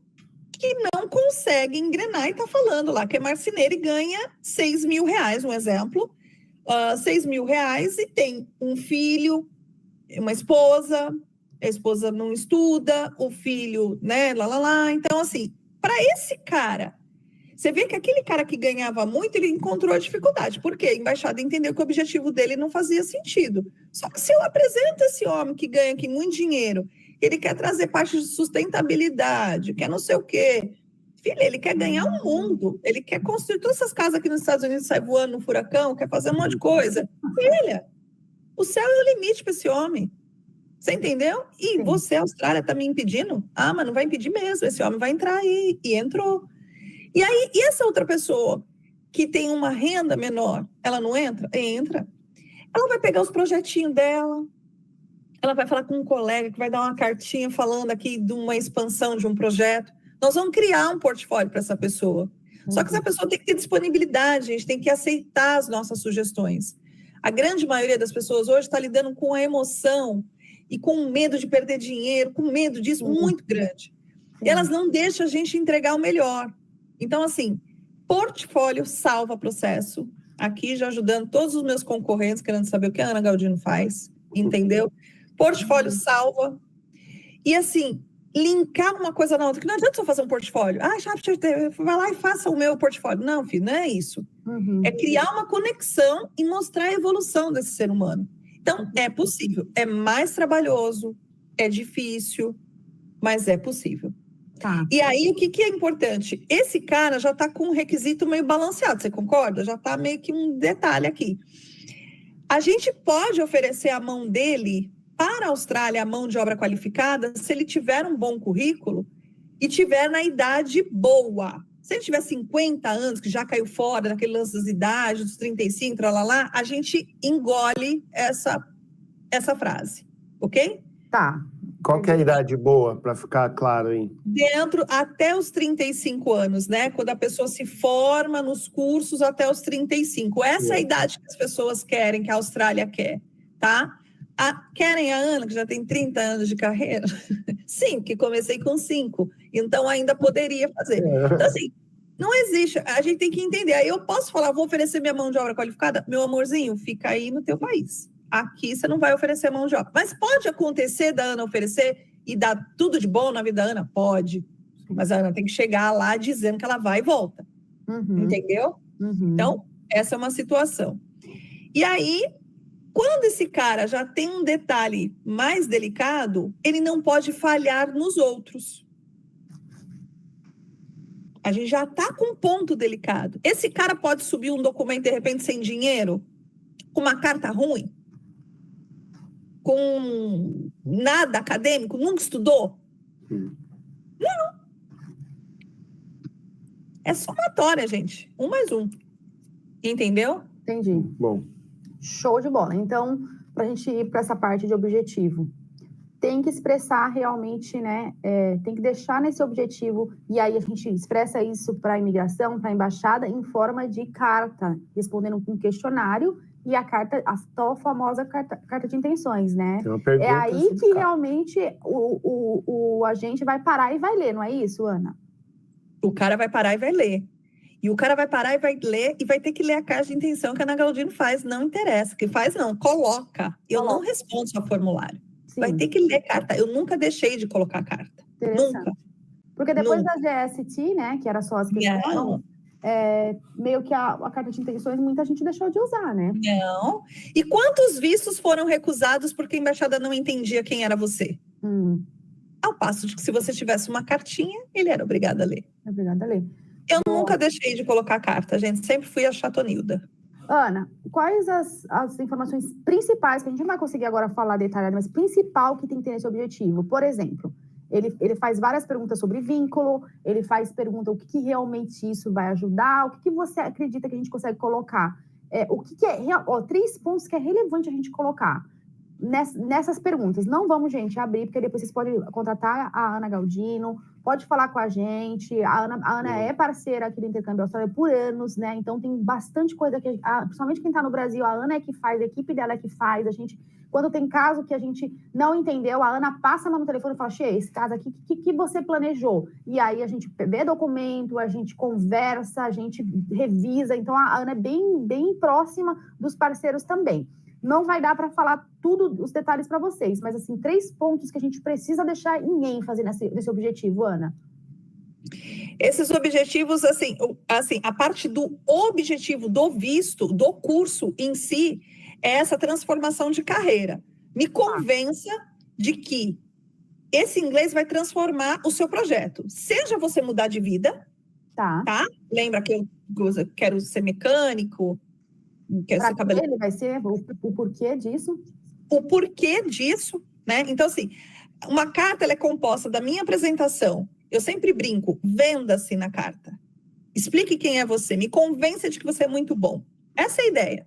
Speaker 4: que não consegue engrenar e está falando lá que é marceneiro e ganha R$6 mil, um exemplo. R$6 mil e tem um filho, uma esposa, a esposa não estuda, o filho, né, Então, assim, para esse cara, você vê que aquele cara que ganhava muito, ele encontrou a dificuldade. Por quê? A embaixada entendeu que o objetivo dele não fazia sentido. Só que se eu apresento esse homem que ganha aqui muito dinheiro, ele quer trazer parte de sustentabilidade, quer não sei o quê. Filha, ele quer ganhar o mundo, ele quer construir todas essas casas aqui nos Estados Unidos, sai voando no furacão, quer fazer um monte de coisa. Filha, o céu é o limite para esse homem. Você entendeu? E você, Austrália, está me impedindo? Mas não vai impedir mesmo, esse homem vai entrar aí. E entrou. E aí, e essa outra pessoa que tem uma renda menor, ela não entra? Entra. Ela vai pegar os projetinhos dela, ela vai falar com um colega que vai dar uma cartinha falando aqui de uma expansão de um projeto. Nós vamos criar um portfólio para essa pessoa. Só que essa pessoa tem que ter disponibilidade, a gente tem que aceitar as nossas sugestões. A grande maioria das pessoas hoje está lidando com a emoção e com medo de perder dinheiro, com medo disso muito grande. E elas não deixam a gente entregar o melhor. Então, assim, Portfólio salva processo. Aqui já ajudando todos os meus concorrentes, querendo saber o que a Ana Galdino faz, entendeu? Portfólio salva. E assim, linkar uma coisa na outra, que não adianta só fazer um portfólio. Vai lá e faça o meu portfólio. Não, filho, não é isso. É criar uma conexão e mostrar a evolução desse ser humano. Então, é possível. É mais trabalhoso, é difícil, mas é possível.
Speaker 5: Tá.
Speaker 4: E aí, o que é importante? Esse cara já está com um requisito meio balanceado, você concorda? Já está meio que um detalhe aqui. A gente pode oferecer a mão dele para a Austrália, a mão de obra qualificada, se ele tiver um bom currículo e tiver na idade boa. Se ele tiver 50 anos, que já caiu fora daquele lance das idades, dos 35, tralalá, a gente engole essa frase, ok?
Speaker 5: Tá.
Speaker 6: Qual que é a idade boa, para ficar claro aí?
Speaker 4: Dentro até os 35 anos, né? Quando a pessoa se forma nos cursos até os 35. Essa é a idade que as pessoas querem, que a Austrália quer, tá? Querem a Ana, que já tem 30 anos de carreira? Sim, que comecei com 5. Então, ainda poderia fazer. Então, assim, não existe. A gente tem que entender. Aí eu posso falar, vou oferecer minha mão de obra qualificada? Meu amorzinho, fica aí no teu país. Aqui você não vai oferecer mão de obra. Mas pode acontecer da Ana oferecer e dar tudo de bom na vida da Ana? Pode. Mas a Ana tem que chegar lá dizendo que ela vai e volta. Entendeu? Então, essa é uma situação. E aí, quando esse cara já tem um detalhe mais delicado, ele não pode falhar nos outros. A gente já está com um ponto delicado. Esse cara pode subir um documento, de repente, sem dinheiro, com uma carta ruim, com nada acadêmico, nunca estudou? Não. É somatória, gente. 1 mais 1. Entendeu?
Speaker 5: Entendi.
Speaker 6: Bom.
Speaker 5: Show de bola. Então, para a gente ir para essa parte de objetivo, tem que expressar realmente, né? Tem que deixar nesse objetivo, e aí a gente expressa isso para a imigração, para a embaixada, em forma de carta, respondendo um questionário, e a carta, a tal famosa carta de intenções, né? É aí que realmente o agente vai parar e vai ler, não é isso, Ana?
Speaker 4: O cara vai parar e vai ler. E o cara vai parar e vai ler, e vai ter que ler a carta de intenção que a Ana Galdino faz. Não interessa. Que faz, não. Coloca. Eu não respondo só formulário. Sim. Vai ter que ler carta. Eu nunca deixei de colocar carta. Nunca.
Speaker 5: Porque depois da GST, né, que era só as questões, meio que a carta de intenções muita gente deixou de usar, né?
Speaker 4: Não. E quantos vistos foram recusados porque a embaixada não entendia quem era você? Ao passo de que se você tivesse uma cartinha, ele era obrigado a ler.
Speaker 5: Obrigada a ler.
Speaker 4: Eu nunca deixei de colocar carta, gente. Sempre fui a chatonilda.
Speaker 5: Ana, quais as informações principais, que a gente não vai conseguir agora falar detalhado, mas principal que tem que ter nesse objetivo? Por exemplo, ele faz várias perguntas sobre vínculo, ele faz pergunta o que realmente isso vai ajudar, o que você acredita que a gente consegue colocar? O que é 3 pontos que é relevante a gente colocar nessas perguntas. Não vamos, gente, abrir, porque depois vocês podem contratar a Ana Galdino, pode falar com a gente. A Ana é parceira aqui do Intercâmbio Austrália por anos, né? Então tem bastante coisa que, principalmente quem está no Brasil, a Ana é que faz, a equipe dela é que faz. A gente, quando tem caso que a gente não entendeu, a Ana passa no telefone e fala: Xê, esse caso aqui, o que você planejou? E aí a gente vê documento, a gente conversa, a gente revisa. Então a Ana é bem próxima dos parceiros também. Não vai dar para falar tudo, os detalhes para vocês, mas, assim, 3 pontos que a gente precisa deixar em ênfase nesse objetivo, Ana.
Speaker 4: Esses objetivos, assim, a parte do objetivo do visto, do curso em si, é essa transformação de carreira. Me convença de que esse inglês vai transformar o seu projeto. Seja você mudar de vida, tá? Lembra que eu quero ser mecânico,
Speaker 5: Para que ele vai ser o porquê disso?
Speaker 4: O porquê disso, né? Então, assim, uma carta ela é composta da minha apresentação. Eu sempre brinco, venda-se na carta. Explique quem é você, me convença de que você é muito bom. Essa é a ideia,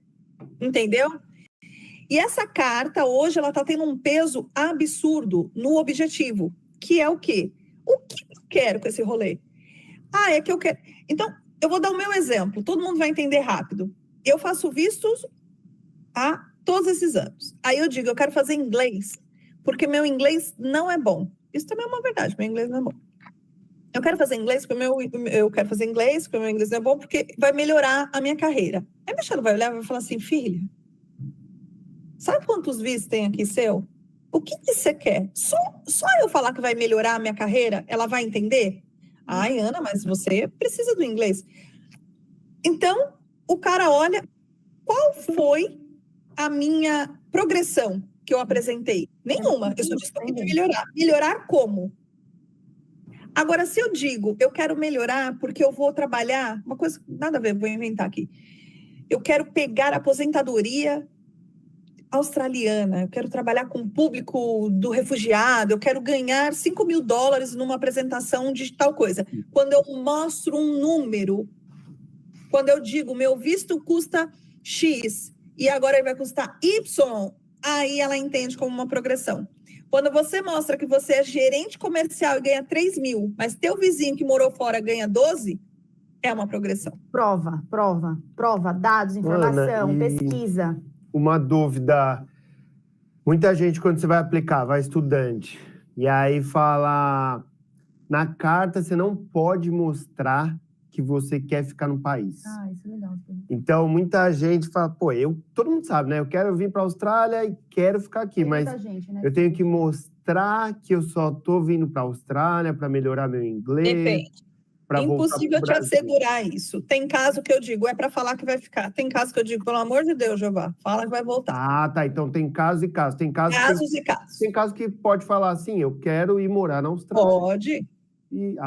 Speaker 4: entendeu? E essa carta, hoje, ela está tendo um peso absurdo no objetivo, que é o quê? O que eu quero com esse rolê? É que eu quero... Então, eu vou dar o meu exemplo, todo mundo vai entender rápido. Eu faço vistos há todos esses anos. Aí eu digo, eu quero fazer inglês, porque meu inglês não é bom. Isso também é uma verdade, meu inglês não é bom. eu quero fazer inglês porque eu quero fazer inglês porque o meu inglês não é bom, porque vai melhorar a minha carreira. Aí a Michelle vai olhar e vai falar assim, filha, sabe quantos vistos tem aqui seu? O que você quer? Só eu falar que vai melhorar a minha carreira, ela vai entender? Ai, Ana, mas você precisa do inglês. Então, o cara olha, qual foi a minha progressão que eu apresentei? Nenhuma. Eu só disse que eu queria melhorar. Melhorar como? Agora, se eu digo, eu quero melhorar porque eu vou trabalhar, uma coisa, nada a ver, vou inventar aqui. Eu quero pegar a aposentadoria australiana, eu quero trabalhar com o público do refugiado, eu quero ganhar $5.000 numa apresentação de tal coisa. Quando eu mostro um número, quando eu digo, meu visto custa X e agora ele vai custar Y, aí ela entende como uma progressão. Quando você mostra que você é gerente comercial e ganha 3 mil, mas teu vizinho que morou fora ganha 12, é uma progressão.
Speaker 5: Prova, dados, informação,
Speaker 6: Ana,
Speaker 5: pesquisa.
Speaker 6: Uma dúvida. Muita gente, quando você vai aplicar, vai estudante, e aí fala, na carta você não pode mostrar que você quer ficar no país.
Speaker 5: Isso é legal.
Speaker 6: Então, muita gente fala, todo mundo sabe, né? Eu quero vir para a Austrália e quero ficar aqui, mas
Speaker 5: gente, né?
Speaker 6: eu tenho que mostrar que eu só estou vindo para a Austrália para melhorar meu inglês.
Speaker 4: Depende. Impossível te assegurar isso. Tem caso que eu digo, é para falar que vai ficar. Tem caso que eu digo, pelo amor de Deus, Jeová, fala que vai voltar.
Speaker 6: Ah, tá. Então tem casos e casos. Tem casos
Speaker 4: e casos.
Speaker 6: Tem casos que pode falar assim, eu quero ir morar na Austrália.
Speaker 4: Pode.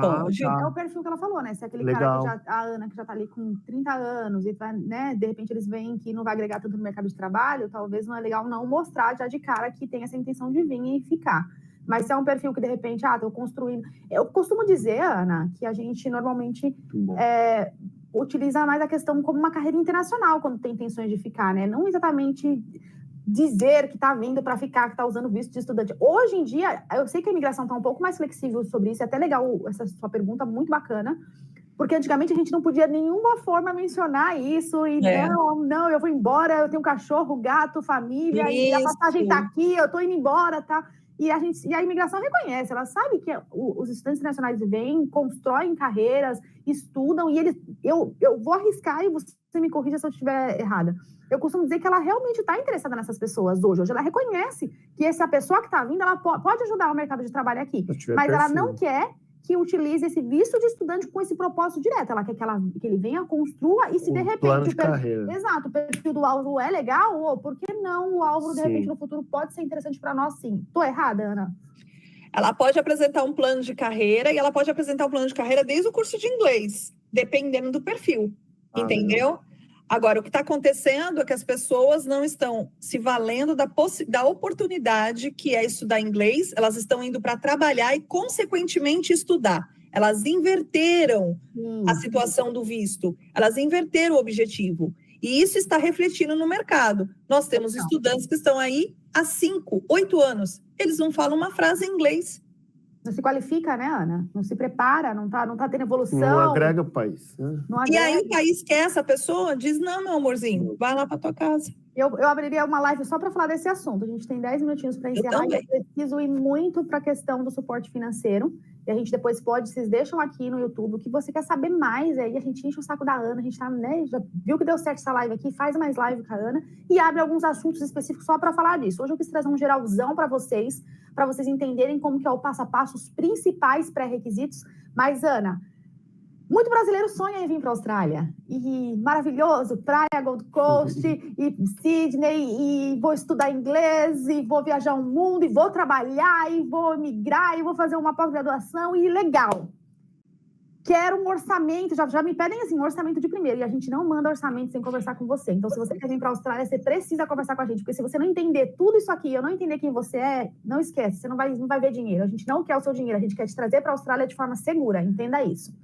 Speaker 5: Pode.
Speaker 6: Tá.
Speaker 5: É o perfil que ela falou, né? Se é aquele
Speaker 6: Legal.
Speaker 5: cara que a Ana, que já tá ali com 30 anos e vai, né, de repente eles veem que não vai agregar tanto no mercado de trabalho, talvez não é legal não mostrar já de cara que tem essa intenção de vir e ficar. Mas se é um perfil que, de repente, tô construindo... Eu costumo dizer, Ana, que a gente normalmente utiliza mais a questão como uma carreira internacional quando tem intenções de ficar, né? Não exatamente dizer que está vindo para ficar, que está usando visto de estudante. Hoje em dia, eu sei que a imigração está um pouco mais flexível sobre isso, é até legal essa sua pergunta, muito bacana, porque antigamente a gente não podia de nenhuma forma mencionar isso, e não, eu vou embora, eu tenho cachorro, gato, família, e a passagem está aqui, eu estou indo embora, tá? E a imigração reconhece, ela sabe que os estudantes internacionais vêm, constroem carreiras, estudam, e eu vou arriscar e você me corrija se eu estiver errada. Eu costumo dizer que ela realmente está interessada nessas pessoas hoje. Hoje ela reconhece que essa pessoa que está vindo, ela pode ajudar o mercado de trabalho aqui, mas ela não quer que utilize esse visto de estudante com esse propósito direto. Ela quer que ele venha, construa e se de repente...
Speaker 6: Plano de carreira.
Speaker 5: Exato, o perfil do Álvaro é legal, por que não o Álvaro, de repente, no futuro pode ser interessante para nós, sim. Tô errada, Ana?
Speaker 4: Ela pode apresentar um plano de carreira e ela pode apresentar um plano de carreira desde o curso de inglês, dependendo do perfil, entendeu? Agora, o que está acontecendo é que as pessoas não estão se valendo da oportunidade que é estudar inglês, elas estão indo para trabalhar e, consequentemente, estudar. Elas inverteram a situação do visto, elas inverteram o objetivo. E isso está refletindo no mercado. Nós temos estudantes que estão aí há 5, 8 anos. Eles não falam uma frase em inglês.
Speaker 5: Não se qualifica, né, Ana? Não se prepara, não tá tendo evolução.
Speaker 6: Não agrega o país. Né?
Speaker 4: E aí o país quer essa pessoa, diz, não, meu amorzinho, vai lá para tua casa.
Speaker 5: Eu abriria uma live só para falar desse assunto. A gente tem 10 minutinhos para encerrar. Eu preciso ir muito para a questão do suporte financeiro. E a gente depois vocês deixam aqui no YouTube o que você quer saber mais. Aí a gente enche o saco da Ana. A gente tá, né, já viu que deu certo essa live aqui, faz mais live com a Ana e abre alguns assuntos específicos só para falar disso. Hoje eu quis trazer um geralzão para vocês entenderem como que é o passo a passo, os principais pré-requisitos. Mas, Ana, muito brasileiro sonha em vir para a Austrália. E maravilhoso, praia, Gold Coast, e Sydney, e vou estudar inglês, e vou viajar o mundo, e vou trabalhar, e vou migrar, e vou fazer uma pós-graduação, e legal. Quero um orçamento, já me pedem assim, um orçamento de primeiro, e a gente não manda orçamento sem conversar com você. Então, se você quer vir para a Austrália, você precisa conversar com a gente, porque se você não entender tudo isso aqui, eu não entender quem você é, não esquece, você não vai ver dinheiro. A gente não quer o seu dinheiro, a gente quer te trazer para a Austrália de forma segura, entenda isso.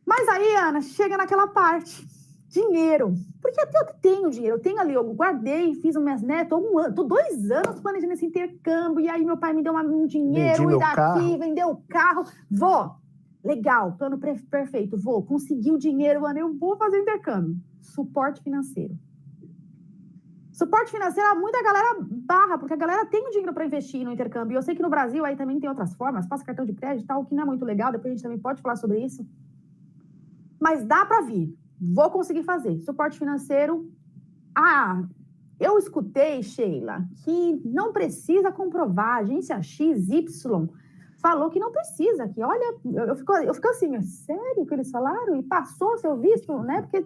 Speaker 5: Mas aí, Ana, chega naquela parte, dinheiro. Porque até eu tenho dinheiro, eu tenho ali, eu guardei, fiz umas, né, tô 2 anos planejando esse intercâmbio, e aí meu pai me deu um dinheiro, e daqui, vendeu o carro, vou. Legal, plano perfeito, vou, consegui o dinheiro, Ana, eu vou fazer o intercâmbio. Suporte financeiro. Suporte financeiro, muita galera barra, porque a galera tem o dinheiro para investir no intercâmbio. E eu sei que no Brasil aí também tem outras formas, passa cartão de crédito e tal, que não é muito legal, depois a gente também pode falar sobre isso. Mas dá para vir, vou conseguir fazer. Suporte financeiro, eu escutei, Sheila, que não precisa comprovar, a agência XY falou que não precisa, que olha, eu fico assim, é sério que eles falaram? E passou o seu visto, né? Porque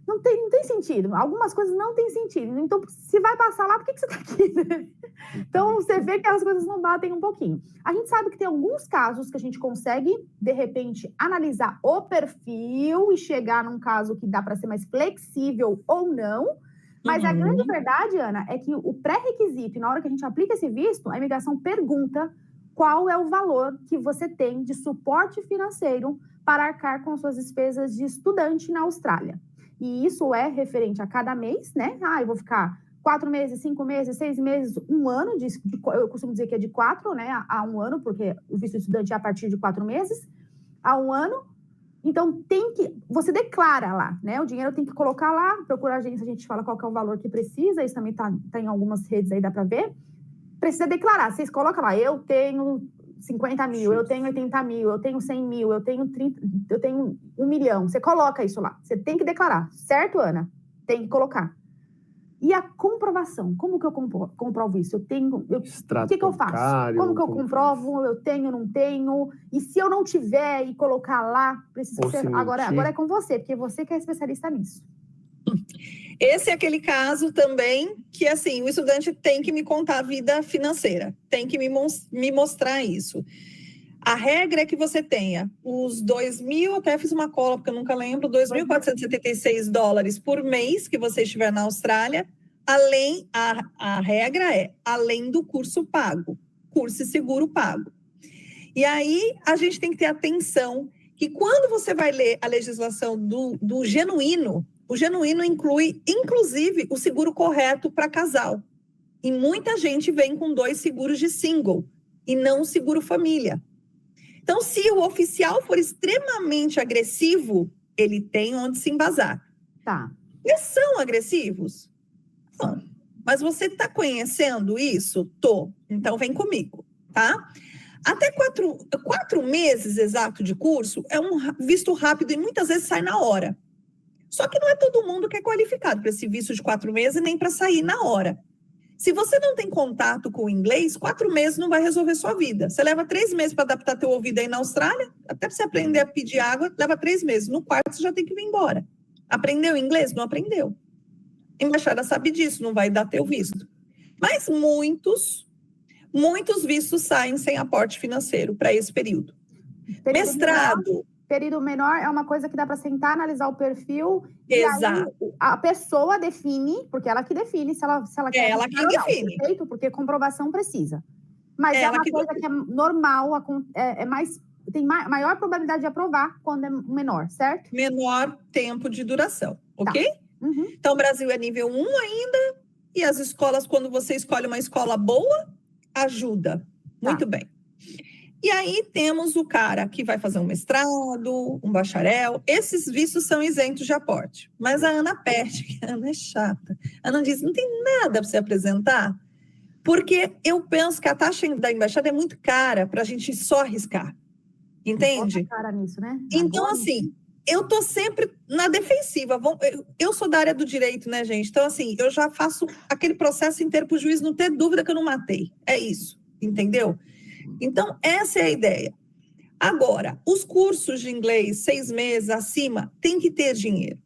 Speaker 5: não tem sentido. Algumas coisas não têm sentido. Então, se vai passar lá, por que você está aqui? Né? Então, você vê que as coisas não batem um pouquinho. A gente sabe que tem alguns casos que a gente consegue, de repente, analisar o perfil e chegar num caso que dá para ser mais flexível ou não. Mas a grande verdade, Ana, é que o pré-requisito, e na hora que a gente aplica esse visto, a imigração pergunta qual é o valor que você tem de suporte financeiro para arcar com suas despesas de estudante na Austrália. E isso é referente a cada mês, né? Eu vou ficar 4 meses, 5 meses, 6 meses, 1 ano. Eu costumo dizer que é de 4, né? A 1 ano, porque o visto de estudante é a partir de 4 meses, a 1 ano. Então, você declara lá, né? O dinheiro tem que colocar lá, procura a agência, a gente fala qual que é o valor que precisa, isso também tá em algumas redes aí, dá para ver. Precisa declarar, vocês colocam lá, eu tenho 50 mil, eu tenho 80 mil, eu tenho 100 mil, eu tenho 1 milhão. Você coloca isso lá. Você tem que declarar. Certo, Ana? Tem que colocar. E a comprovação? Como que eu comprovo isso? O que eu faço? Como que eu comprovo? Eu tenho, não tenho? E se eu não tiver e colocar lá, precisa ser... Agora é com você, porque você que é especialista nisso.
Speaker 4: Esse é aquele caso também que, assim, o estudante tem que me contar a vida financeira, tem que me mostrar isso. A regra é que você tenha os 2.000, até fiz uma cola, porque eu nunca lembro, $2.476 por mês que você estiver na Austrália, a regra é além do curso pago, curso e seguro pago. E aí, a gente tem que ter atenção que quando você vai ler a legislação do genuíno, o genuíno inclui, inclusive, o seguro correto para casal. E muita gente vem com 2 seguros de single e não seguro família. Então, se o oficial for extremamente agressivo, ele tem onde se embasar.
Speaker 5: Tá.
Speaker 4: Eles são agressivos? Não. Mas você está conhecendo isso? Tô. Então, vem comigo, tá? Até 4 meses exato de curso é um visto rápido e muitas vezes sai na hora. Só que não é todo mundo que é qualificado para esse visto de 4 meses nem para sair na hora. Se você não tem contato com o inglês, 4 meses não vai resolver sua vida. Você leva 3 meses para adaptar teu ouvido aí na Austrália, até você aprender a pedir água, leva 3 meses. No quarto, você já tem que vir embora. Aprendeu inglês? Não aprendeu. A embaixada sabe disso, não vai dar teu visto. Mas muitos vistos saem sem aporte financeiro para esse período. Mestrado...
Speaker 5: Período menor é uma coisa que dá para sentar, analisar o perfil.
Speaker 4: Exato.
Speaker 5: E aí a pessoa define, porque ela que define se ela quer.
Speaker 4: Ela que define.
Speaker 5: Perfeito, porque comprovação precisa. Mas é uma coisa que é normal, tem maior probabilidade de aprovar quando é menor, certo?
Speaker 4: Menor tempo de duração, ok?
Speaker 5: Tá. Uhum.
Speaker 4: Então, o Brasil é nível 1 ainda, e as escolas, quando você escolhe uma escola boa, ajuda. Muito bem. E aí temos o cara que vai fazer um mestrado, um bacharel. Esses vistos são isentos de aporte. Mas a Ana perde, que a Ana é chata. A Ana diz, não tem nada para você apresentar, porque eu penso que a taxa da embaixada é muito cara para a gente só arriscar. Entende?
Speaker 5: Cara nisso, né?
Speaker 4: Então, assim, eu tô sempre na defensiva. Eu sou da área do direito, né, gente? Então, assim, eu já faço aquele processo inteiro para o juiz não ter dúvida que eu não matei. É isso, entendeu? Então, essa é a ideia. Agora, os cursos de inglês, 6 meses acima, tem que ter dinheiro.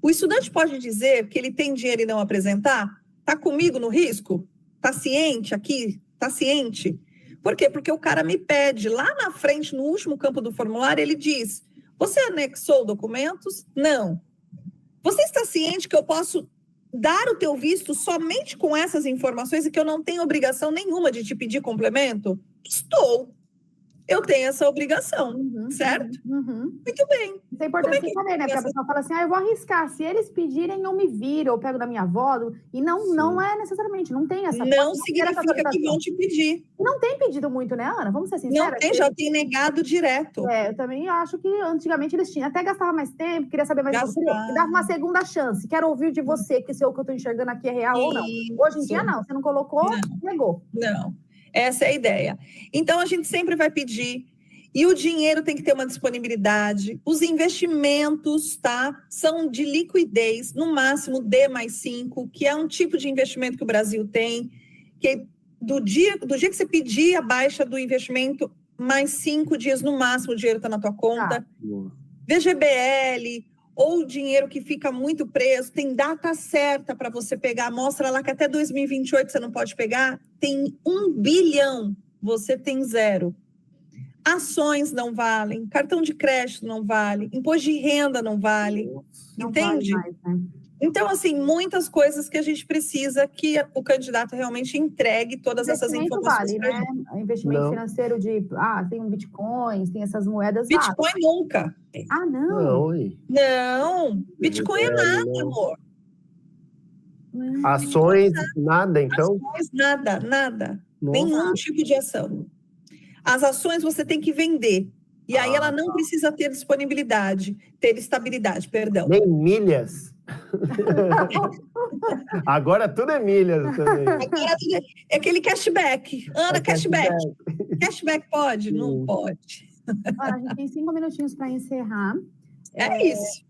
Speaker 4: O estudante pode dizer que ele tem dinheiro e não apresentar? Está comigo no risco? Está ciente aqui? Está ciente? Por quê? Porque o cara me pede, lá na frente, no último campo do formulário, ele diz, você anexou documentos? Não. Você está ciente que eu posso dar o teu visto somente com essas informações e que eu não tenho obrigação nenhuma de te pedir complemento? Estou. eu tenho essa obrigação, certo? Muito bem.
Speaker 5: Isso é importante saber, né? Porque a pessoa fala assim, eu vou arriscar. Se eles pedirem, eu me viro, eu pego da minha avó. E não é necessariamente, não tem essa...
Speaker 4: Não significa que vão te pedir.
Speaker 5: Não tem pedido muito, né, Ana? Vamos ser sinceros.
Speaker 4: Não tem, já tem negado direto.
Speaker 5: Eu também acho que antigamente eles tinham. Até gastava mais tempo, queria saber mais... Dava uma segunda chance. Quero ouvir de você, que se o que eu tô enxergando aqui é real ou não. Hoje em dia, não. Você não colocou, negou.
Speaker 4: Não. Essa é a ideia. Então, a gente sempre vai pedir, e o dinheiro tem que ter uma disponibilidade. Os investimentos, tá? São de liquidez, no máximo D+5, que é um tipo de investimento que o Brasil tem, que do dia que você pedir a baixa do investimento, mais 5 dias no máximo o dinheiro está na tua conta. VGBL, ou dinheiro que fica muito preso, tem data certa para você pegar, mostra lá que até 2028 você não pode pegar, tem 1 bilhão, você tem 0. Ações não valem, cartão de crédito não vale, imposto de renda não vale, entende?
Speaker 5: Vale mais, né?
Speaker 4: Então, assim, muitas coisas que a gente precisa que o candidato realmente entregue todas essas informações.
Speaker 5: Vale, né? Investimento financeiro tem um Bitcoin, tem essas moedas.
Speaker 4: Bitcoin nunca.
Speaker 5: Não.
Speaker 4: Não. Bitcoin é nada, amor.
Speaker 6: Ações, nada, então?
Speaker 4: Ações, nada. Nenhum tipo de ação. As ações você tem que vender. E aí ela não precisa ter disponibilidade, ter estabilidade, perdão.
Speaker 6: Nem milhas? Agora tudo é milhas também.
Speaker 4: Agora tudo é aquele cashback. Ana, cashback. Cashback pode? Não pode.
Speaker 5: Olha, a gente tem 5 minutinhos para encerrar.
Speaker 4: É isso.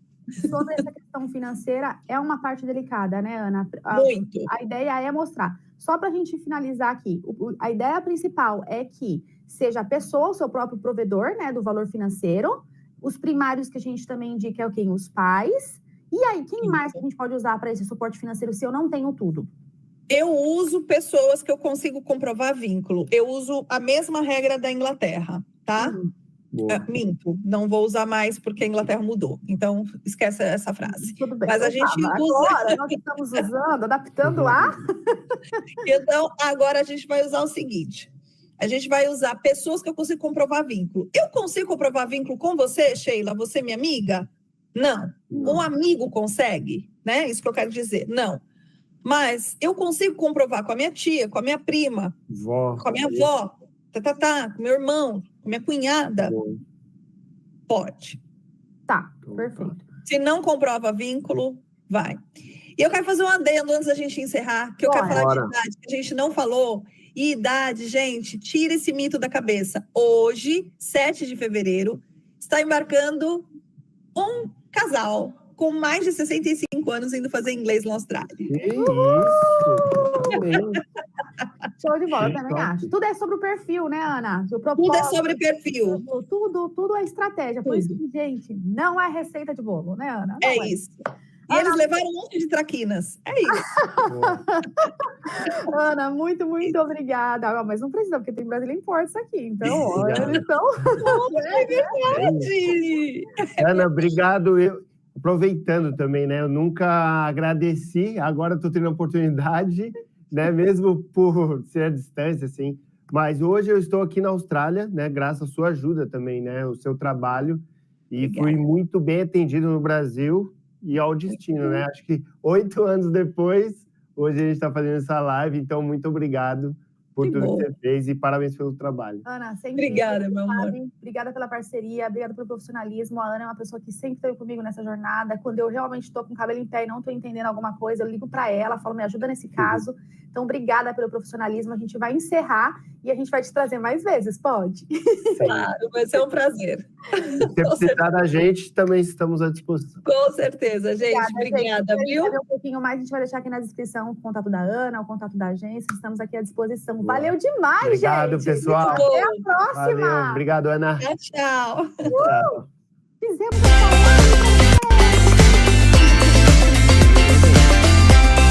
Speaker 5: Sobre essa questão financeira, é uma parte delicada, né, Ana?
Speaker 4: Muito.
Speaker 5: A ideia é mostrar. Só para a gente finalizar aqui, a ideia principal é que seja a pessoa, o seu próprio provedor, né, do valor financeiro. Os primários que a gente também indica é quem? Os pais. E aí, quem mais que a gente pode usar para esse suporte financeiro se eu não tenho tudo?
Speaker 4: Eu uso pessoas que eu consigo comprovar vínculo. Eu uso a mesma regra da Inglaterra, tá? Minto, não vou usar mais porque a Inglaterra mudou. Então, esquece essa frase.
Speaker 5: Tudo bem.
Speaker 4: Mas a gente usa...
Speaker 5: Agora, nós estamos usando, adaptando a...
Speaker 4: Então, agora a gente vai usar o seguinte. A gente vai usar pessoas que eu consigo comprovar vínculo. Eu consigo comprovar vínculo com você, Sheila? Você, minha amiga? Não. Um amigo consegue, né? Isso que eu quero dizer. Não. Mas eu consigo comprovar com a minha tia, com a minha prima, com a minha avó, com meu irmão, com minha cunhada. Pode.
Speaker 5: Tá, perfeito.
Speaker 4: Se não comprova vínculo, vai. E eu quero fazer um adendo antes da gente encerrar, que eu quero falar de idade, que a gente não falou. E idade, gente, tira esse mito da cabeça. Hoje, 7 de fevereiro, está embarcando um casal com mais de 65 anos indo fazer inglês na Austrália.
Speaker 6: Que isso!
Speaker 5: Show de bola, eu também acho. Tudo é sobre o perfil, né, Ana?
Speaker 4: Tudo é sobre perfil.
Speaker 5: Tudo é estratégia. Por isso que, gente, não é receita de bolo, né, Ana?
Speaker 4: Não é isso. E eles levaram um monte de traquinas. É isso.
Speaker 5: Ana, muito obrigada. Mas não precisa, porque tem Brasília Imports isso aqui. Então, eles estão...
Speaker 4: É verdade!
Speaker 6: Ana, obrigado. Aproveitando também, né? Eu nunca agradeci, agora estou tendo a oportunidade, né? Mesmo por ser à distância, assim. Mas hoje eu estou aqui na Austrália, né? Graças à sua ajuda também, né? O seu trabalho. E fui muito bem atendido no Brasil e ao destino, né? Acho que 8 anos depois, hoje a gente está fazendo essa live. Então, muito obrigado por tudo que você fez e parabéns pelo trabalho.
Speaker 5: Ana, sempre...
Speaker 4: Obrigada, meu amor.
Speaker 5: Obrigada pela parceria, obrigada pelo profissionalismo. A Ana é uma pessoa que sempre esteve comigo nessa jornada. Quando eu realmente estou com o cabelo em pé e não estou entendendo alguma coisa, eu ligo para ela, falo, me ajuda nesse caso. Então, obrigada pelo profissionalismo. A gente vai encerrar e a gente vai te trazer mais vezes, pode?
Speaker 4: Claro, vai ser um prazer.
Speaker 6: Se precisar da gente, também estamos à disposição.
Speaker 4: Com certeza, gente. Obrigada, viu?
Speaker 5: Um pouquinho mais, a gente vai deixar aqui na descrição o contato da Ana, o contato da agência. Estamos aqui à disposição. Valeu demais,
Speaker 6: Obrigado,
Speaker 5: gente.
Speaker 6: pessoal.
Speaker 5: Até a próxima.
Speaker 6: Valeu. Obrigado, Ana.
Speaker 4: Tchau.
Speaker 6: Tchau.